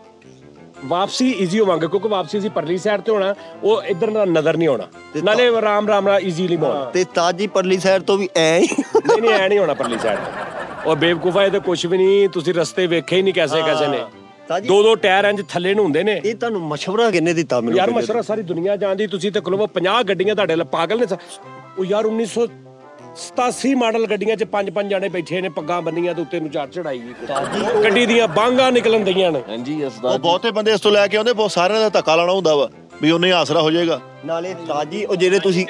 ਵਾਪਸੀ ਈਜ਼ੀ ਹੋਵਾਂਗੇ ਕਿਉਂਕਿ ਵਾਪਸੀ ਅਸੀਂ ਪਰਲੀ ਸਾਈਡ ਤੇ ਹੋਣਾ, ਉਹ ਇੱਧਰ ਦਾ ਨਜ਼ਰ ਨਹੀਂ ਆਉਣਾ, ਨਾਲੇ ਰਾਮ ਰਾਮ ਨਾਲ ਈਜ਼ੀਲੀ ਹੋਣਾ। ਤੇ ਉਸਤਾਦ ਜੀ ਪਰਲੀ ਸਾਈਡ ਤੋਂ ਵੀ ਐ ਹੀ ਨਹੀਂ ਐ ਨਹੀਂ ਹੋਣਾ ਪਰਲੀ ਸਾਈਡ ਤੇ। ਉਹ ਬੇਵਕੂਫਾ ਇਹ ਤੇ ਕੁਝ ਵੀ ਨਹੀਂ, ਤੁਸੀਂ ਰਸਤੇ ਵੇਖੇ ਹੀ ਨਹੀਂ ਕੈਸੇ ਨੇ। ਦੋ ਟਾਇਰ ਇੰਜ ਥੱਲੇ ਨੂੰ ਹੁੰਦੇ ਨੇ। ਇਹ ਤੁਹਾਨੂੰ ਮਸ਼ਵਰਾ ਕਿੰਨੇ ਦਿੱਤਾ ਮੈਨੂੰ? ਯਾਰ ਮਸ਼ਵਰਾ ਸਾਰੀ ਦੁਨੀਆ ਜਾਣਦੀ। ਤੁਸੀਂ ਤੇ ਕੋਲ 50 ਗੱਡੀਆਂ ਤੁਹਾਡੇ ਲਈ ਪਾਗਲ ਨੇ। ਉਹ ਯਾਰ 1987 ਮਾਡਲ ਗੱਡੀਆਂ 'ਚ 5 ਜਾਣੇ ਬੈਠੇ ਨੇ, ਪੱਗਾਂ ਬੰਨੀਆਂ ਤੇ ਉੱਤੇ ਨੂੰ ਚੜਾਈ ਗਈ, ਗੱਡੀ ਦੀਆਂ ਬਾਂਗਾਂ ਨਿਕਲਣ ਦਈਆਂ ਨੇ। ਹਾਂਜੀ ਉਹ ਉਸਤਾਦ ਬਹੁਤੇ ਬੰਦੇ ਇਸ ਤੋਂ ਲੈ ਕੇ ਆਉਂਦੇ, ਬਹੁਤ ਸਾਰਿਆਂ ਦਾ ਧੱਕਾ ਲਾਣਾ ਹੁੰਦਾ ਵਾ ਵੀ ਉਹਨੇ ਆਸਰਾ ਹੋ ਜਾਏਗਾ। ਨਾਲੇ ਉਸਤਾਦ ਜੀ ਉਹ ਜਿਹੜੇ ਤੁਸੀਂ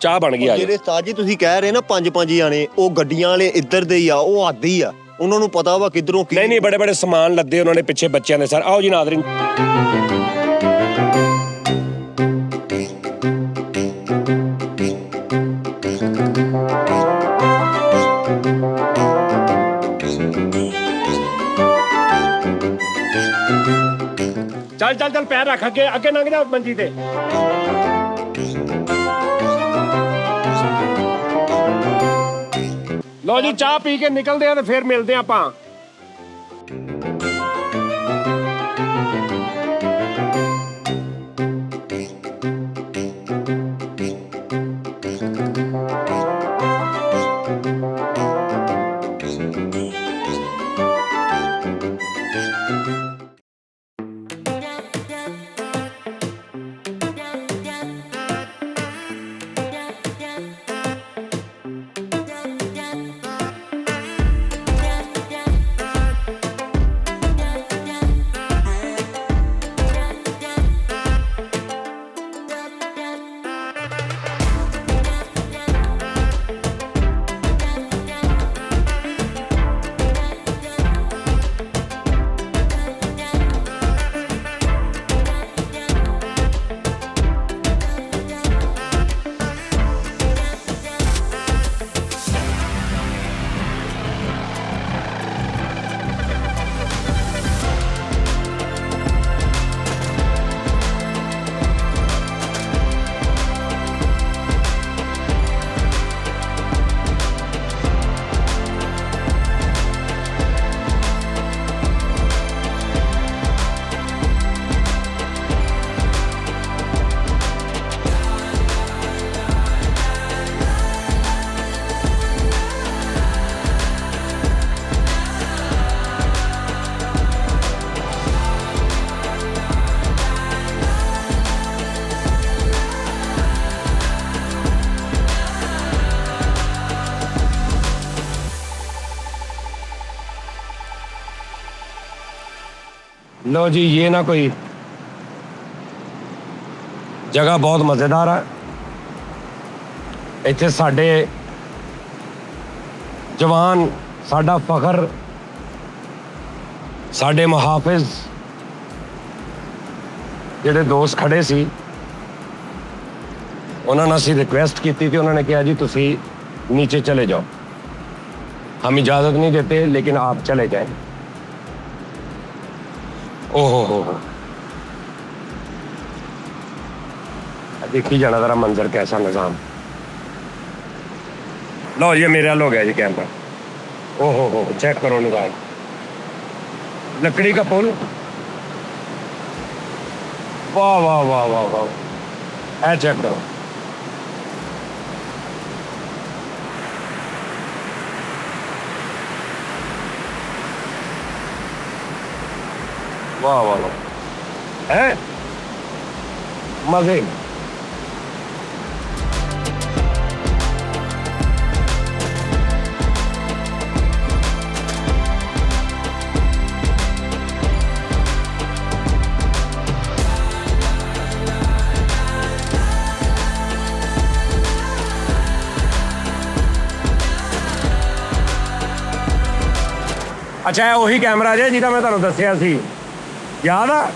ਚਾਹ ਬਣ ਗਈ ਆ ਜਿਹੜੇ ਉਸਤਾਦ ਜੀ ਤੁਸੀਂ ਕਹਿ ਰਹੇ ਨਾ 5 ਜਾਣੇ, ਉਹ ਗੱਡੀਆਂ ਵਾਲੇ ਇੱਧਰ ਦੇ ਹੀ ਆ, ਉਹ ਆਦੀ ਆ, ਉਹਨਾਂ ਨੂੰ ਪਤਾ ਵਾ ਕਿੱਧਰੋਂ ਕੀ। ਨਹੀਂ ਬੜੇ ਸਮਾਨ ਲੱਦੇ ਉਹਨਾਂ ਨੇ ਪਿੱਛੇ ਬੱਚਿਆਂ ਦੇ ਸਰ। ਆਓ ਜੀ ਨਾਜ਼ਰੀਨ, ਚੱਲ ਪੈਰ ਰੱਖ ਅੱਗੇ ਲੰਘ ਜਾ ਮੰਜੀ ਤੇ। ਲਓ ਜੀ ਚਾਹ ਪੀ ਕੇ ਨਿਕਲਦੇ ਆ ਤੇ ਫਿਰ ਮਿਲਦੇ ਆ ਆਪਾਂ। लो जी ये ना कोई जगह बहुत मज़ेदार है। इत्थे साडे जवान, साडा फखर, साडे मुहाफिज ਜਿਹੜੇ ਦੋਸਤ ਖੜੇ ਸੀ, ਉਹਨਾਂ ਨਾਲ ਅਸੀਂ ਰਿਕੁਐਸਟ ਕੀਤੀ ਤੇ ਉਹਨਾਂ ਨੇ ਕਿਹਾ ਜੀ ਤੁਸੀਂ ਨੀਚੇ ਚਲੇ ਜਾਓ। हम इजाजत नहीं देते, लेकिन आप चले जाएं। ओहो हो, देखी जाना जरा मंजर कैसा निजाम। लो ये मेरे हाल हो गया जी कैमरा। ओहो हो, चेक करो निजाम, लकड़ी का पुल, वाह वाह वाह वाह वाह, ऐ चेक करो। वाह वाह वाह, है मजे। अच्छा ਇਹ ਉਹੀ ਕੈਮਰਾ ਜੇ ਜਿਹਦਾ ਮੈਂ ਤੁਹਾਨੂੰ ਦੱਸਿਆ ਸੀ, ਯਾਦ ਆ?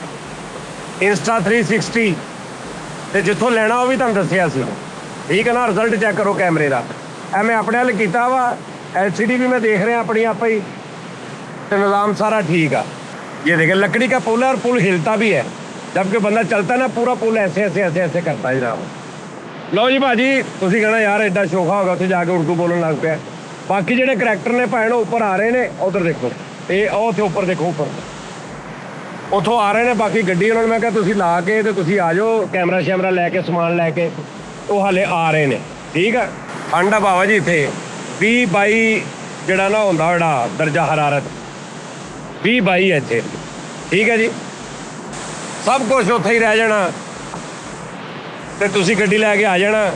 ਇੰਸਟਾ 360 ਤੇ ਜਿੱਥੋਂ ਲੈਣਾ ਉਹ ਵੀ ਤੁਹਾਨੂੰ ਦੱਸਿਆ ਸੀ, ਠੀਕ ਹੈ ਨਾ? ਰਿਜ਼ਲਟ ਚੈੱਕ ਕਰੋ ਕੈਮਰੇ ਦਾ। ਐ ਮੈਂ ਆਪਣੇ ਵੱਲ ਕੀਤਾ ਵਾ, LCD ਵੀ मैं देख रहा अपनी आप ही, तो निज़ाम सारा ठीक है। ये देखें लकड़ी का पुल है और पुल हिलता भी है, जबकि बंदा चलता है ना पूरा पुल ऐसे ऐसे ऐसे ऐसे करता है जनाब। लो जी भाजी, तुसी कहना यार एडा शोखा होगा उत्थे जाके उर्दू बोलन लग पिया। बाकी ਜਿਹੜੇ ਕਰੈਕਟਰ ਨੇ ਭੈਣ ਉੱਪਰ ਆ ਰਹੇ ਨੇ, ਉਧਰ ਦੇਖੋ, ਇਹ ਉਹ ਉੱਥੇ ਉੱਪਰ ਦੇਖੋ, ਉੱਪਰ ਉੱਥੋਂ ਆ ਰਹੇ ਨੇ। ਬਾਕੀ ਗੱਡੀ ਉਹਨਾਂ ਨੂੰ ਮੈਂ ਕਿਹਾ ਤੁਸੀਂ ਲਾ ਕੇ ਤੇ ਤੁਸੀਂ ਆ ਜਾਓ, ਕੈਮਰਾ ਸ਼ੈਮਰਾ ਲੈ ਕੇ, ਸਮਾਨ ਲੈ ਕੇ, ਉਹ ਹਾਲੇ ਆ ਰਹੇ ਨੇ, ਠੀਕ ਆ? ਠੰਡ ਆ ਬਾਬਾ ਜੀ ਇੱਥੇ 20-22 ਜਿਹੜਾ ਨਾ ਹੁੰਦਾ ਜਿਹੜਾ ਦਰਜਾ ਹਰਾਰਤ, 20-22 ਹੈ ਇੱਥੇ, ਠੀਕ ਹੈ ਜੀ। ਸਭ ਕੁਝ ਉੱਥੇ ਹੀ ਰਹਿ ਜਾਣਾ ਤੇ ਤੁਸੀਂ ਗੱਡੀ ਲੈ ਕੇ ਆ ਜਾਣਾ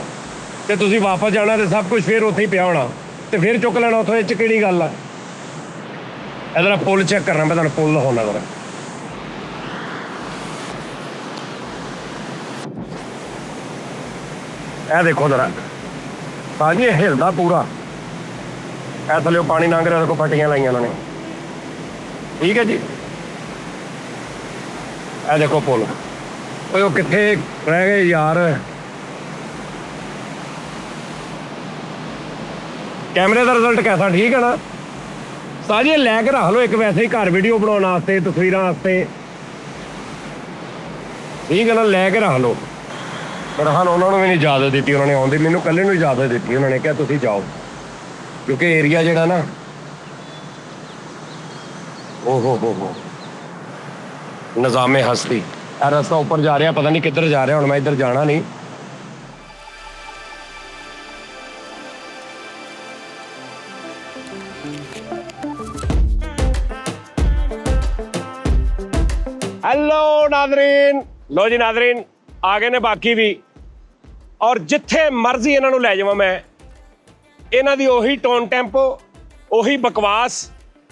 ਤੇ ਤੁਸੀਂ ਵਾਪਸ ਜਾਣਾ ਤੇ ਸਭ ਕੁਝ ਫਿਰ ਉੱਥੇ ਹੀ ਪਿਆ ਹੋਣਾ ਤੇ ਫਿਰ ਚੁੱਕ ਲੈਣਾ ਉੱਥੋਂ। ਇਹ 'ਚ ਕਿਹੜੀ ਗੱਲ ਆ? ਇਹਦਾ ਪੁੱਲ ਚੈੱਕ ਕਰਨਾ, ਮੈਂ ਤੁਹਾਨੂੰ ਪੁੱਲ ਦਿਖਾਉਣਾ ਜ਼ਰਾ। ਇਹ ਦੇਖੋ ਜ਼ਰਾ ਭਾਜੀ, ਇਹ ਹਿਲਦਾ ਪੂਰਾ। ਇਹ ਥੱਲੇ ਪਾਣੀ ਲੰਘ ਰਿਹਾ, ਦੇਖੋ ਫਟੀਆਂ ਲਾਈਆਂ ਉਹਨਾਂ ਨੇ, ਠੀਕ ਹੈ ਜੀ। ਇਹ ਦੇਖੋ ਪੁੱਲ, ਓਏ ਉਹ ਕਿੱਥੇ ਰਹਿ ਗਏ ਯਾਰ? कैमरे का रिजल्ट कैसा, ठीक है ना? सारी लैके रख लो एक, वैसे ही घर वीडियो बनाने वास्ते, तस्वीरों वास्ते, ठीक है ना? लैके रख लो। पर हाँ उन्होंने भी नहीं इजाजत दी, उन्होंने आने मैनू कल्ले नूं इजाजत दी, उन्होंने कहा तुसीं जाओ, क्योंकि एरिया जिहड़ा ना हो निज़ामे हस्ती। यह रस्ता ऊपर जा रहा, पता नहीं किधर जा रहा, हुण मैं इधर जाना नहीं। हेलो नादरीन, लो जी नादरीन आ गए ने बाकी भी, और जिथे मर्जी इन्हों लै जावां मैं, इन्हां दी ओही टोन टैंपो, ओही बकवास,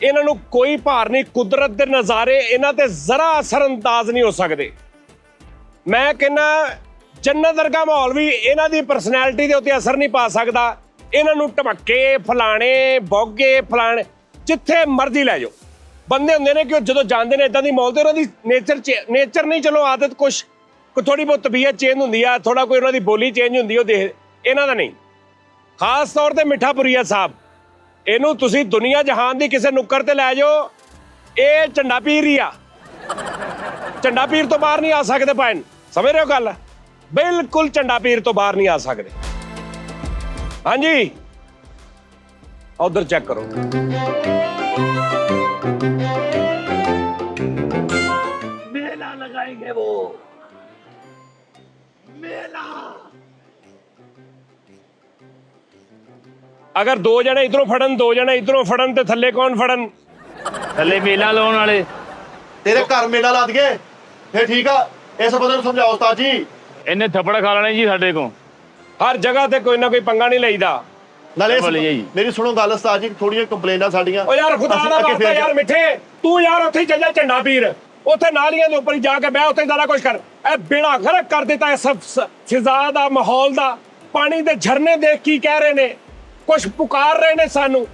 इन्हों कोई भार नहीं। कुदरत के नज़ारे इन्हां ते जरा असरअंदाज नहीं हो सकते। मैं कहना जन्नत वर्गा माहौल भी इन्हां दी परसनैलिटी के उत्ते असर नहीं पा सकता। इन्हों ढमके फलाने बोगे फलाने जिथे मर्जी लै जाओ, बंदे होंगे ने कि जो जाते हैं इदा की मौत, उन्होंने नेचर नहीं, चलो आदत कुछ थोड़ी बहुत तबीयत चेंज होंगी है, थोड़ा कोई उन्होंने बोली चेंज होंगी, वो देख इन्हों का नहीं। खास तौर पर मिठापुरीआ साहब, इनू तुसी दुनिया जहान की किसी नुक्कड़ ते लै जाओ, ये झंडा पीर ही आ, झंडा पीर तो बाहर नहीं आ सकते भैन, समझ रहे हो गल? बिल्कुल झंडा पीर तो बाहर नहीं आ सकते। हाँ जी, उधर चेक करो, लगाएंगे वो मेला। अगर दो जने इधरों फड़न, दो जने इधरों फड़न, तो थल्ले कौन फड़न? थल्ले मेला लाने वाले तेरे घर मेला ला दिए, फिर ठीक है। इस बंदे नूं समझाओ उस्ताद जी, इन्हें थप्पड़ खा लेने जी साडे को। हर जगह ते कोई ना कोई पंगा नहीं लईदा। नाले मेरी सुनो गल उस्ताद जी, थोड़ी कंप्लेनां साडियां। ओ यार खुदा दा वास्ता यार मिठे, तू यार उत्थे चल जा झंडा पीर, उत्थे नालियां दे उपर जाके बह, उत्थे सारा कुछ कर। ए बेड़ा गर्क कर दिता है फिजा दा, माहौल दा। पानी दे झरने देख की कह रहे ने, कुछ पुकार रहे ने सानू।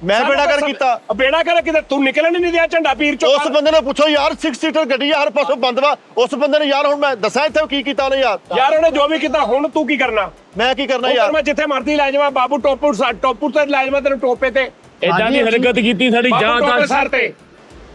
मैं बेड़ा कर कीता, बेड़ा कर कीता, तू निकलन नहीं दिया झंडा पीर चो। उस बंदे ने पूछो यार, 6 सीटर गड्डी हर पासों बंद वा। उस बंदे ने यार हुण मैं दसा इत्थे की कीता ने यार। यार उन्हें जो भी कीता, हुण तू की करना? मैं की करना यार? मैं जिथे मर्जी लै जावां बाबू, टोपुर ते लै जावां तेरे टोपे ते, ਇਦਾਂ ਦੀ ਹਰਕਤ ਕੀਤੀ ਸਾਡੀ ਜਾਨ ਦਾ ਸਰ ਤੇ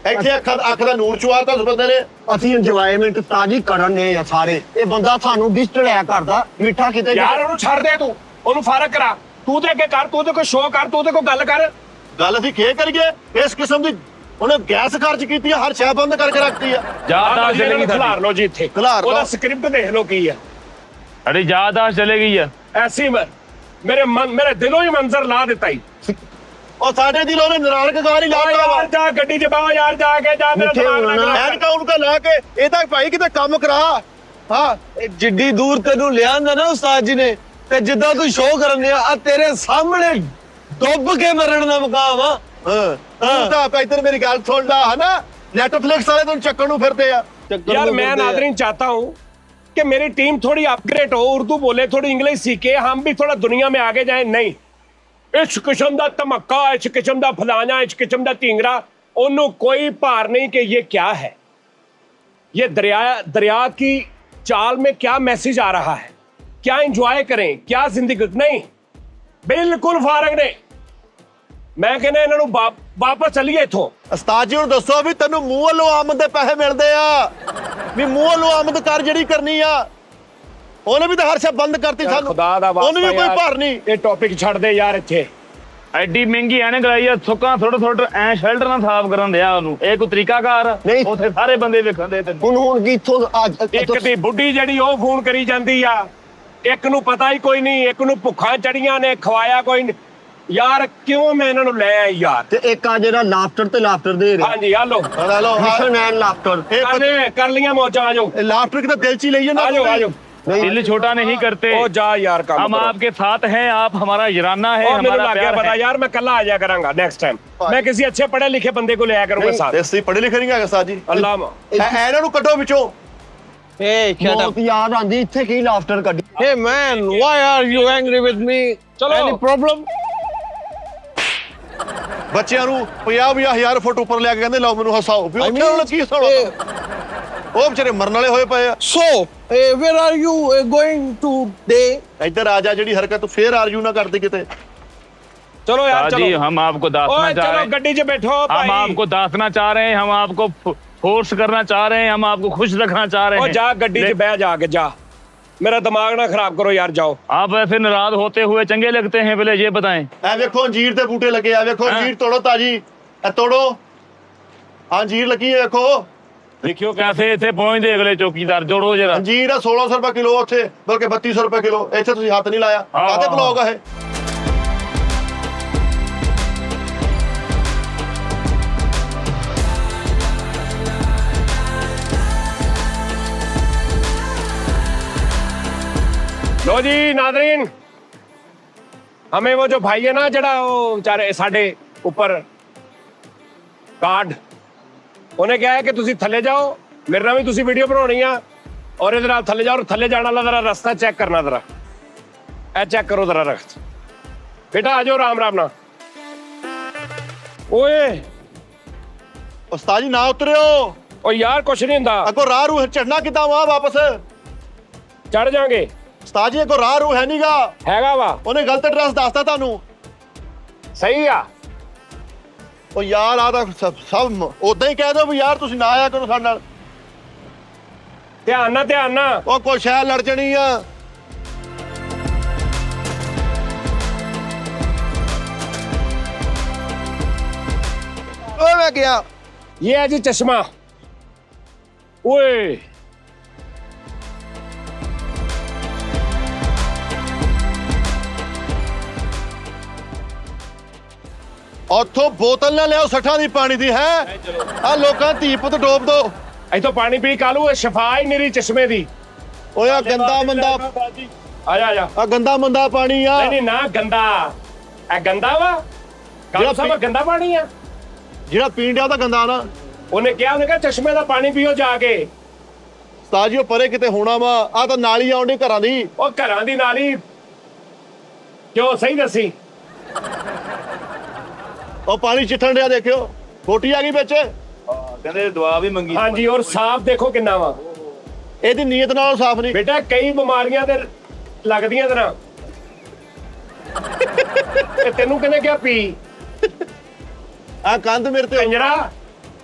ਇੱਥੇ ਅੱਖ ਦਾ ਨੂਰ ਚੁਆਰਤਾ ਉਸ ਬੰਦੇ ਨੇ। ਅਸੀਂ ਇੰਜੋਇਮੈਂਟ ਤਾਜੀ ਕਰਨ ਨੇ ਆ ਸਾਰੇ। ਇਹ ਬੰਦਾ ਸਾਨੂੰ ਡਿਸਟਰੈਕਟ ਕਰਦਾ ਮਿੱਠਾ ਕਿਤੇ ਯਾਰ ਉਹਨੂੰ ਛੱਡ ਦੇ, ਤੂੰ ਉਹਨੂੰ ਫਰਕ ਕਰਾ, ਤੂੰ ਤੇ ਅੱਗੇ ਕਰ, ਤੂੰ ਤੇ ਕੋਈ ਸ਼ੋਅ ਕਰ, ਤੂੰ ਤੇ ਕੋਈ ਗੱਲ ਕਰ। ਗੱਲ ਅਸੀਂ ਖੇ ਕਰੀਏ? ਇਸ ਕਿਸਮ ਦੀ ਉਹਨੇ ਗੈਸ ਖਰਚ ਕੀਤੀ ਆ, ਹਰ ਸ਼ੈ ਬੰਦ ਕਰਕੇ ਰੱਖਤੀ ਆ। ਯਾਦਾਸ਼ਤ ਚਲੇ ਗਈ ਖਿਲਾਰ ਸਾਡੀ, ਲਓ ਜੀ ਇੱਥੇ, ਖਿਲਾਰ ਲਓ। ਉਹਦਾ ਸਕ੍ਰਿਪਟ ਦੇਖ ਲਓ ਕੀ ਆ। ਸਾਡੀ ਯਾਦਾਸ਼ਤ ਚਲੇ ਗਈ ਆ। ਐਸੀ ਮੇਰੇ ਦਿਲੋਂ ਹੀ ਮੰਜ਼ਰ ਲਾ ਦਿੱਤਾ ਹੀ। ਉਹ ਸਾਡੇ ਦਿਲੋਂ ਨੇ ਨਰਾਇਣ ਗਾਰ ਹੀ ਲਾਤਾ ਵਾ। ਯਾਰ ਜਾ ਗੱਡੀ 'ਚ ਬਾਹੋ ਯਾਰ, ਜਾ ਕੇ ਜਾ, ਮੇਰਾ ਮਿੱਠੇ ਦਿਮਾਗ ਨਾ ਹੋਣਾ। ਖਰਾਬ ਕਰ। ਐਨਕਾਊਂਟ ਕਾ ਲਾ ਕੇ ਇਹ ਤਾਂ ਭਾਈ ਕਿਤੇ ਕੰਮ ਕਰਾ। ਹਾਂ ਇਹ ਜਿੱਡੀ ਦੂਰ ਤੈਨੂੰ ਲਿਆਂਦਾ ਨਾ ਉਸਤਾਦ ਜੀ ਨੇ, ਤੇ ਜਿੱਦਾਂ ਤੂੰ ਸ਼ੋਅ ਕਰਨ ਡਿਆ ਆ ਤੇਰੇ ਸਾਹਮਣੇ ਡੁੱਬ ਕੇ ਮਰਨ ਦਾ ਮੁਕਾਮ ਆ। ਤੂੰ ਤਾਂ ਆਪਾਂ ਇੱਧਰ ਮੇਰੀ ਗੱਲ ਸੁਣ ਲਾ, ਹਨਾ? ਨੈਟਫਲਿਕਸ ਵਾਲੇ ਤੈਨੂੰ ਚੱਕਣ ਨੂੰ ਫਿਰਦੇ ਆ। यार मैं नादरीन चाहता हूं कि मेरी टीम थोड़ी अपग्रेड हो, उर्दू बोले, थोड़ी इंग्लिश सीखे, हम भी थोड़ा दुनिया में आगे जाएं। नहीं इस किस्म का धमक्का, इस किस्म का फलाना, इस किस्म का ढींगरा, ओनू कोई भार नहीं कि ये क्या है, ये दरिया की चाल में क्या मैसेज आ रहा है, क्या इंजॉय करें, क्या जिंदगी। नहीं, बिल्कुल फारग ने। मैं कहना इन्हों वापस चलिए इथों। ਉਸਤਾਦ ਜੀ ਨੂੰ ਦੱਸੋ ਵੀ ਤੈਨੂੰ ਮੂੰਹ ਵੱਲੋਂ ਆਮਦ ਦੇ ਪੈਸੇ ਮਿਲਦੇ ਆ, ਵੀ ਮੂੰਹ ਵੱਲੋਂ ਆਮਦ ਕਰ ਜਿਹੜੀ ਕਰਨੀ ਆ। ਉਹਨੇ ਵੀ ਤਾਂ ਹਰ ਸ਼ੈ ਬੰਦ ਕਰਤੀ ਸਾਨੂੰ, खुदा दा ਉਹਨੂੰ ਵੀ वास्ता ਕੋਈ यार, ਭਰ ਨਹੀਂ। ये टॉपिक छड़ दे यार इत्थे। ਐਡੀ ਮਹਿੰਗੀ ਐਨਕ ਲਾਈ ਆ, ਸੁੱਕਾ ਥੋੜਾ ਐ ਸ਼ੈਲਟਰ ਨਾਲ ਸਾਫ਼ ਕਰਨ ਦਿਆ ਉਹਨੂੰ। ਇਹ ਕੋਈ ਤਰੀਕਾਕਾਰ ਆ? ਨਹੀਂ। ਉੱਥੇ ਸਾਰੇ ਬੰਦੇ ਵੇਖਣ ਦੇ ਤੈਨੂੰ। ਹੁਣ ਕੀ ਇੱਥੋਂ ਅੱਜ ਇੱਕ ਦੀ ਬੁੱਢੀ ਜਿਹੜੀ ਉਹ ਫੋਨ ਕਰੀ ਜਾਂਦੀ ਆ, ਇੱਕ ਨੂੰ ਪਤਾ ਹੀ ਕੋਈ ਨਹੀਂ, ਇੱਕ ਨੂੰ ਭੁੱਖਾਂ ਚੜੀਆਂ ਨੇ, ਖਵਾਇਆ ਕੋਈ ਨਹੀਂ। ਯਾਰ ਕਿਉਂ ਮੈਂ ਇਹਨਾਂ ਨੂੰ ਲੈ ਆਈ ਯਾਰ? ਤੇ ਇੱਕ ਆ ਜਿਹੜਾ ਲਾਫਟਰ ਤੇ ਲਾਫਟਰ ਦੇ ਰਿਹਾ ਹਾਂਜੀ ਆ ਲੋ, ਲੈ ਲਓ ਮਿਸ਼ਨ ਐਂਡ ਲਾਫਟਰ। ਕਰ ਲੀਆਂ ਮੌਜਾਂ। ਆ ਜਾਓ ਲਾਫਟਰ ਕਿਤੇ ਦਿਲ ਚ ਹੀ ਲਈ ਜਾਂਦਾ। ਆ ਜਾਓ ਆ ਜਾਓ। दिल छोटा नहीं करते, ਉਹ ਜਾ ਯਾਰ ਕੰਮ हम ਕਰੋ। आपके साथ हैं, आप हमारा यराना है, ਉਹ ਮੈਨੂੰ हमारा ਲੱਗ ਗਿਆ प्यार ਪਤਾ है। ਯਾਰ, ਮੈਂ ਕੱਲਾ ਆ ਜਾਇਆ ਕਰਾਂਗਾ ਨੈਕਸਟ ਟਾਈਮ। ਮੈਂ ਕਿਸੇ ਅੱਛੇ ਪੜ੍ਹੇ ਲਿਖੇ ਬੰਦੇ को ਲਿਆ ਕਰੂੰਗਾ ਸਾਥ। ਅਸੀਂ ਪੜ੍ਹੇ ਲਿਖੇ ਨਹੀਂ ਹੈਗੇ ਉਸਤਾਦ ਜੀ। ਅੱਲਾਹ ਇਹਨਾਂ ਨੂੰ ਕੱਢੋ ਵਿੱਚੋਂ। Hey, shut up. ਬਹੁਤ ਯਾਦ ਆਂਦੀ ਇੱਥੇ ਕੀ ਲਾਫਟਰ ਕੱਢੀ। Hey man, why are you angry with me? ਚਲੋ। Any problem? ਬੱਚਿਆਂ ਨੂੰ 50,000 ਫੁੱਟ ਉੱਪਰ ਲਿਆ ਕੇ ਕਹਿੰਦੇ ਲਓ ਮੈਨੂੰ ਹਸਾਓ, ਵੀ ਉੱਥੇ ਉਹਨਾਂ ਕੀ ਹਸਾਉਣਾ? ਉਹ ਵਿਚਾਰੇ ਮਰਨ ਵਾਲੇ ਹੋਏ ਪਏ ਆ। So, where are you going today? ਇੱਧਰ ਆ ਜਾ, ਜਿਹੜੀ ਹਰਕਤ ਫੇਰ ਆਰਜੂ ਨਾ करती ਕਿਤੇ। ਚਲੋ ਯਾਰ जी ਚਲੋ। हम आपको दासना ਓਏ चाह ਚਲੋ रहे हैं, ਗੱਡੀ 'ਚ ਬੈਠੋ हम ਭਾਈ। आपको दासना चाह रहे हैं, हम आपको फोर्स करना चाह रहे हैं, हम आपको खुश रखना चाह रहे ਉਹ हैं। ਜਾ ਗੱਡੀ 'ਚ ਬਹਿ ਜਾ ਕੇ ਜਾ, ਮੇਰਾ दिमाग ना खराब करो यार, जाओ। आप ऐसे नाराज होते हुए चंगे लगते हैं, पहले ये बताएं। ਐ ਵੇਖੋ ਅੰਜੀਰ ਦੇ ਬੂਟੇ ਲੱਗੇ ਆ, ਵੇਖੋ ਅੰਜੀਰ ਤੋੜੋ ਤਾਜੀ, ਇਹ ਤੋੜੋ। ਹਾਂ ਅੰਜੀਰ ਲੱਗੀ ਹੈ ਵੇਖੋ। देखियो कैसे इतने पहुंचते अगले चौकीदार, जोड़ो जरा। ਅੰਜੀਰ ਆ 1600 ਰੁਪਏ ਕਿਲੋ, ਉੱਥੇ ਬਲਕਿ 3200 ਰੁਪਏ ਕਿਲੋ। ਇੱਥੇ ਤੁਸੀਂ ਹੱਥ ਨਹੀਂ ਲਾਇਆ। ਹਾਂ। ਕਾਹਦੇ ਬਲੌਗ ਆ ਇਹ? लो जी नादरीन, हमें वो जो भाई है ना जड़ा वो बेचारे साडे ऊपर कार्ड, उन्हें क्या है कि तुसी थले जाओ, मेरे नाल भी तुसी वीडियो बनानी आ, और इधर थले जाओ, और थले जाने वाला जरा रास्ता चेक करना, जरा ए चेक करो जरा रस्त। बेटा आ जाओ राम राम ना। ओए ਉਸਤਾਦ ਜੀ ਨਾ ਉਤਰਿਓ, ओ यार कुछ नहीं हुंदा, ਅੱਗੋਂ ਰਾਹ ਰੂ ਚੜਨਾ ਕਿੱਦਾਂ ਵਾ ਵਾਪਸ? चढ़ जाएंगे। ਉਸਤਾਦ ਜੀ ਅੱਗੋਂ ਰਾਹ ਰੂ ਹੈ ਨਹੀਂਗਾ। हैगा वा ਉਹਨੇ ਗਲਤ ਐਡਰੈਸ ਦੱਸਤਾ ਤੁਹਾਨੂੰ। सही आ। ਉਹ ਯਾਰ ਆ ਤਾਂ ਸਭ ਉਦਾਂ ਹੀ ਕਹਿ ਦਿਓ ਵੀ ਯਾਰ ਤੁਸੀਂ ਨਾ ਆਇਆ ਕਰੋ ਸਾਡੇ ਨਾਲ। ध्यान ना ਉਹ ਕੋਈ ਸ਼ੈ ਲੜ ਜਣੀ ਆ। ਓਏ ਮੈਂ ਗਿਆ। ये है जी चश्मा। ओए ਉੱਥੋਂ ਬੋਤਲ ਨਾ ਲਿਆਓ 60 ਦੀ ਪਾਣੀ ਦੀ ਹੈ। ਆ ਲੋਕਾਂ ਧੀ ਪੁੱਤ ਡੋਬ ਦੋ। इतो पानी पी कालू, शफा ही नहीं चश्मे दी। ਓਏ ਆ ਗੰਦਾ ਮੰਦਾ, आजा ਆ ਗੰਦਾ ਮੰਦਾ ਪਾਣੀ ਆ। नहीं ना गंदा, ए गंदा वा कालू साहब, गंदा पानी है। ਜਿਹੜਾ ਪੀਣ ਡਿਆ ਉਹਦਾ ਗੰਦਾ ਨਾ। उन्हें क्या, उन्हें कहा चश्मे का पानी पियो जाके। ਉਸਤਾਦ ਜੀ ਉਹ ਪਰੇ ਕਿਤੇ ਹੋਣਾ ਵਾ, ਆ ਤਾਂ ਨਾਲੀ ਆਉਂਦੀ ਘਰਾਂ ਦੀ। ओ घरां दी नाली क्यों, सही दसी। ਉਹ ਪਾਣੀ ਚਿੱਠਣ ਡਿਆ ਦੇਖਿਓ, ਬੋਟੀ ਆ ਗਈ ਵਿੱਚ। कहते दुआ भी मंगी। हाँ जी, और साफ देखो किन्ना वा। ਇਹਦੀ ਨੀयत ਨਾਲ ਸਾਫ਼ ਨਹੀਂ। बेटा कई बीमारियां ते लगदियां तेरा। तेनू कहने क्या पी, ਆ ਕੰਧ ਮੇਰੇ ਤੇ ਕੰਜਰਾ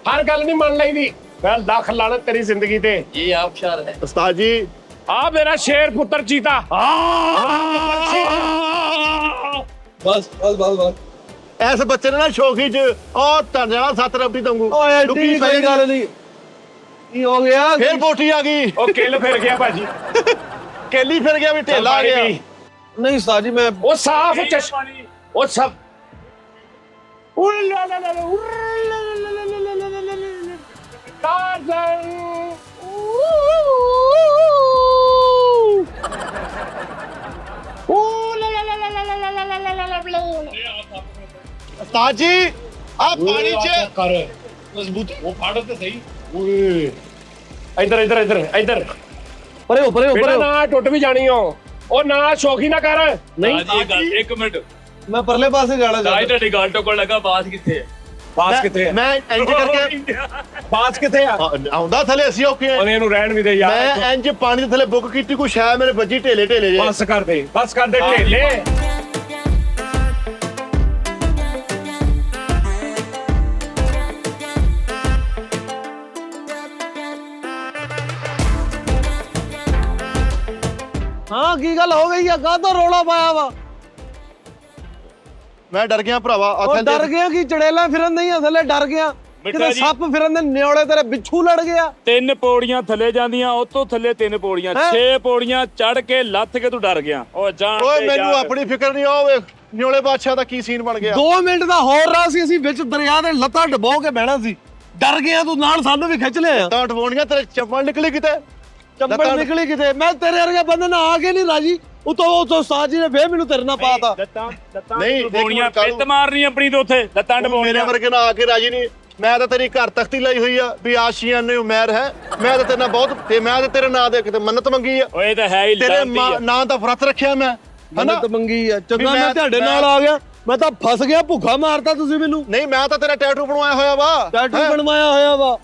ਹਰ ਗੱਲ ਨਹੀਂ ਮੰਨ ਲਈਦੀ। ਮੈਂ ਲੱਖ ਲਾਣਤ ਤੇਰੀ ਜ਼ਿੰਦਗੀ ਤੇ। ਇਹ ਆਬਸ਼ਾਰ ਹੈ ਉਸਤਾਦ ਜੀ ਆ ਮੇਰਾ ਸ਼ੇਰ ਪੁੱਤਰ ਚੀਤਾ। ਬਸ ਬਸ ਬਸ ਬਸ ਇਸ ਬੱਚੇ ਨੇ ਨਾ ਸ਼ੌਕੀ ਚ ਉਹ ਧੰਨਵਾਦ 7 ਰੁਪਏ ਦਊਂਗਾ। ਓਏ ਐਡੀ ਕੋਈ ਗੱਲ ਨਹੀਂ। ਕੀ ਹੋ ਗਿਆ? ਫੇਰ ਬੋਟੀ ਆ ਗਈ। ਉਹ ਕਿੱਲ ਫਿਰ ਗਿਆ ਭਾਜੀ। ਕੇਲੀ ਫਿਰ ਗਿਆ ਵੀ ਢੇਲਾ ਆ ਗਿਆ। ਨਹੀਂ ਉਸਤਾਦ ਜੀ ਮੈਂ ਉਹ ਸਾਫ ਚਸ਼ਮਾ ਉਹ ਸਭ ਉਲਾ ਲਾ ਲਾ ਲਾ ਤਾਜ਼ਨ ਉਸਤਾਦ ਜੀ ਆ ਪਾਣੀ ਚ ਕਰ ਮਜ਼ਬੂਤੀ ਉਹ ਫੜ ਤੇ ਸਹੀ। ਓਏ ਇੱਧਰ ਇੱਧਰ ਇੱਧਰ ਇੱਧਰ ਪਰੇ ਹੋ ਪਰੇ ਹੋ ਪਰੇ ਬੇਟਾ ਹੋ। ਨਾ ਟੁੱਟ ਵੀ ਜਾਣੀ ਉਹ ਨਾ ਸ਼ੌਕੀ ਨਾ ਕਰ। ਨਹੀਂ ਇਹ ਗੱਲ ਇੱਕ ਮਿੰਟ ਮੈਂ ਪਰਲੇ ਪਾਸੇ ਜਾਣਾ ਤਾਂ ਚਾਹੁੰਦਾ। ਤੁਹਾਡੀ ਗੱਲ ਟੋਕਣ ਲੱਗਾ ਬਾਤ ਕਿੱਥੇ ਹੈ ਪਾਸ ਕਿੱਥੇ ਹੈ? ਮੈਂ ਇੰਜ ਕਰਕੇ ਪਾਸ ਕਿੱਥੇ ਆ? ਆਉਂਦਾ ਥਲੇ ਅਸੀਂ ਔਖੇ ਆ। ਉਹਨੇ ਇਹਨੂੰ ਰਹਿਣ ਵੀ ਦੇ ਯਾਰ। ਮੈਂ ਇੰਜ ਪਾਣੀ ਦੇ ਥਲੇ ਬੁੱਕ ਕੀਤੀ ਕੁਛ ਹੈ ਮੇਰੇ ਵੱਜੀ ਢੇਲੇ ਢੇਲੇ ਜੇ। ਬਸ ਕਰ ਦੇ ਢੇਲੇ। ਹਾਂ ਕੀ ਗੱਲ ਹੋ ਗਈ ਆ? ਕਾਹਤੋਂ ਰੌਲਾ ਪਾਇਆ ਵਾ? ਮੈਂ ਡਰ ਗਿਆ ਭਰਾਵਾ। ਉਹ ਆਖਾਂ ਡਰ ਗਿਆ ਕਿ ਚੜੇਲਾ ਫਿਰਨ ਨਹੀਂ ਅਸਲੇ ਡਰ ਗਿਆ। ਮਿੱਠਾ ਕਿਤੇ ਜੀ। ਸੱਪ ਫਿਰਨ ਦੇ ਨਿਓਲੇ ਤੇਰੇ ਬਿੱਛੂ ਲੜ ਗਿਆ। 3 ਪੌੜੀਆਂ ਥੱਲੇ ਜਾਂਦੀਆਂ ਉਹ ਤੋਂ ਥੱਲੇ 3 ਪੌੜੀਆਂ ਹੈਂ? 6 ਪੌੜੀਆਂ ਚੜ ਕੇ ਲੱਥ ਕੇ ਤੂੰ ਡਰ ਗਿਆ। ਉਹ ਜਾਣ ਓਏ ਤੇ ਮੈਨੂੰ ਯਾਰ। ਆਪਣੀ ਫਿਕਰ ਨਹੀਂ। ਉਹ ਵੇਖ ਨਿਓਲੇ ਬਾਦਸ਼ਾਹ ਦਾ ਕੀ ਸੀਨ ਬਣ ਗਿਆ। 2 ਮਿੰਟ ਦਾ ਹੋਰ ਰਾਹ ਸੀ, ਅਸੀਂ ਵਿੱਚ ਦਰਿਆ ਦੇ ਲੱਤਾਂ ਡਬੋ ਕੇ ਬਹਿਣਾ ਸੀ। ਡਰ ਗਿਆ ਤੂੰ, ਨਾਲ ਸਾਨੂੰ ਵੀ ਖਿੱਚ ਲਿਆ। ਤਾਂ ਟਵਾਉਣੀਆਂ ਤੇਰੇ ਚੱਪਲ ਨਿਕਲੀ ਕਿਤੇ। ਚੱਪਲ ਨਿਕਲੀ ਕਿਤੇ। ਮੈਂ ਤੇਰੇ ਵਰਗੇ ਬੰਦੇ ਨਾਲ ਆ ਕੇ ਨਹੀਂ ਰਾਜੀ। ਉਤੋਂ ਉਸਤਾਦ ਜੀ ਨੇ ਫੇਰ ਮੈਨੂੰ ਤੇਰੇ ਨਾਲ ਪਾਤਾ। ਲੱਤਾਂ ਨਹੀਂ, ਡਬੋਣੀਆਂ ਇੱਕ ਮਿੰਟ ਪਿੱਤ ਮਾਰਨੀ ਆਪਣੀ ਤੇ ਉੱਥੇ ਲੱਤਾਂ ਮੇਰੇ ਡਬੋਣੀਆਂ। ਵਰਗੇ ਨਾਲ ਆ ਕੇ ਰਾਜੀ ਨਹੀਂ। ਮੈਂ ਤਾਂ ਤੇਰੀ ਘਰ ਤਖਤੀ ਲਈ ਹੋਈ ਆ ਵੀ ਆਸ਼ੀਆਂ ਨੇ ਉਮਰ ਹੈ। ਮੈਂ ਤਾਂ ਤੇਰੇ ਨਾਲ ਬਹੁਤ ਤੇ ਮੈਂ ਤਾਂ ਤੇਰੇ ਨਾਂ ਦੇ ਕਿਤੇ ਮੰਨਤ ਮੰਗੀ ਆ। ਓਏ ਤਾਂ ਹੈ ਹੀ ਤੇਰੇ ਲਾਂਤੀ ਆ। ਨਾਂ ਦਾ ਵਰਤ ਰੱਖਿਆ ਮੈਂ ਹਨਾ। ਮੰਨਤ ਮੰਗੀ ਆ। ਚੰਗਾ ਵੀ ਮੈਂ ਤੁਹਾਡੇ ਨਾਲ ਆ ਗਿਆ। ਮੈਂ ਤਾਂ ਫਸ ਗਿਆ। ਭੁੱਖਾ ਮਾਰਤਾ ਤੁਸੀਂ ਮੈਨੂੰ। ਨਹੀਂ ਮੈਂ ਤਾਂ ਤੇਰਾ ਟੈਟੂ ਬਣਵਾਇਆ ਹੋਇਆ ਵਾ। ਟੈਟੂ ਬਣਵਾਇਆ ਹੋਇਆ ਵਾ।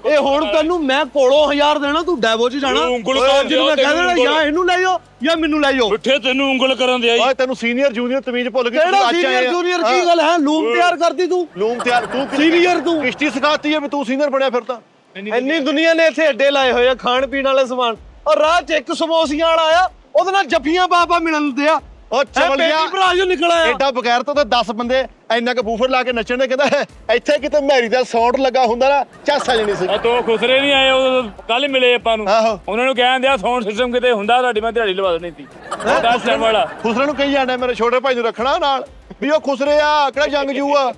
ਇਹ ਹੁਣ ਤੈਨੂੰ ਮੈਂ ਕੋਲੋਂ 1000 ਦੇਣਾ, ਤੂੰ ਡੈਵੋ ਚ ਜਾਣਾ। ਤੂੰ ਉਂਗਲ ਓਏ, ਕਰ ਜਿਹਨੂੰ ਮੈਂ ਦਿਓ, ਕਹਿ ਦੇਣਾ ਤੈਨੂੰ ਜਾਂ ਇਹਨੂੰ ਲੈ ਜਾਓ ਜਾਂ ਮੈਨੂੰ ਲੈ ਜਾਓ। ਮਿੱਠੇ ਤੈਨੂੰ ਉਂਗਲ ਕਰਨ ਦੇ ਆਈ। ਓਏ ਤੈਨੂੰ ਸੀਨੀਅਰ ਜੂਨੀਅਰ ਤਮੀਜ਼ ਭੁੱਲ ਗਈ। ਕਿਹੜਾ ਸੀਨੀਅਰ ਜੂਨੀਅਰ ਕੀ ਗੱਲ ਹੈ? ਲੂਮ ਤਿਆਰ ਕਰਦੀ ਤੂੰ। ਲੂਮ ਤਿਆਰ ਤੂੰ Senior ਤੂੰ। ਕਿਸ਼ਤੀ ਸਿਖਾਤੀ ਹੈ ਵੀ ਤੂੰ ਸੀਨੀਅਰ ਬਣਿਆ ਫਿਰ ਤਾਂ। ਇੰਨੀ ਦੁਨੀਆ ਨੇ ਇੱਥੇ ਅੱਡੇ ਲਾਏ ਹੋਏ ਆ ਖਾਣ ਪੀਣ ਵਾਲੇ ਸਮਾਨ। ਔਰ ਰਾਹ 'ਚ ਇੱਕ ਸਮੋਸੀਆਂ ਵਾਲਾ ਆਇਆ, ਉਹਦੇ ਨਾਲ ਜੱਫੀਆਂ ਪਾ ਮਿਲਣ ਦਿਆ। ਉਹ ਚਵਲੀਆ ਭਰਾ ਜੋ ਨਿਕਲ ਆਇਆ। ਐਡਾ ਬਗੈਰ ਤੋਂ 10 ਬੰਦੇ ਇੰਨਾ ਕੁ ਬੂਫਰ ਲਾ ਕੇ ਨੱਚਣ ਦੇ ਕਹਿੰਦਾ ਇੱਥੇ ਕਿਤੇ ਮੈਰੀ ਦਾ ਸਾਊਂਡ ਲੱਗਾ ਹੁੰਦਾ ਨਾ ਚੱਸ ਆ ਜਣੀ ਸੀ। ਆ 2 ਖੁਸਰੇ ਨਹੀਂ ਆਏ ਉਹ ਕੱਲ ਮਿਲੇ ਆਪਾਂ ਨੂੰ। ਆਹੋ। ਉਹਨਾਂ ਨੂੰ ਕਹਿਣ ਦਿਆ ਸਾਊਂਡ ਸਿਸਟਮ ਕਿਤੇ ਹੁੰਦਾ ਤੁਹਾਡੀ ਮੈਂ ਦਿਹਾੜੀ ਲਵਾ ਦੇਣੀ ਸੀ। ਦੱਸ ਵਾਲਾ ਖੁਸਰੇ ਨੂੰ ਕਹੀ ਜਾਂਦਾ ਮੇਰੇ ਛੋਟੇ ਭਾਈ ਨੂੰ ਰੱਖਣਾ ਨਾਲ ਵੀ ਉਹ ਖੁਸਰੇ ਆ ਕਿਹੜਾ ਜੰਗ ਜੂ ਆ।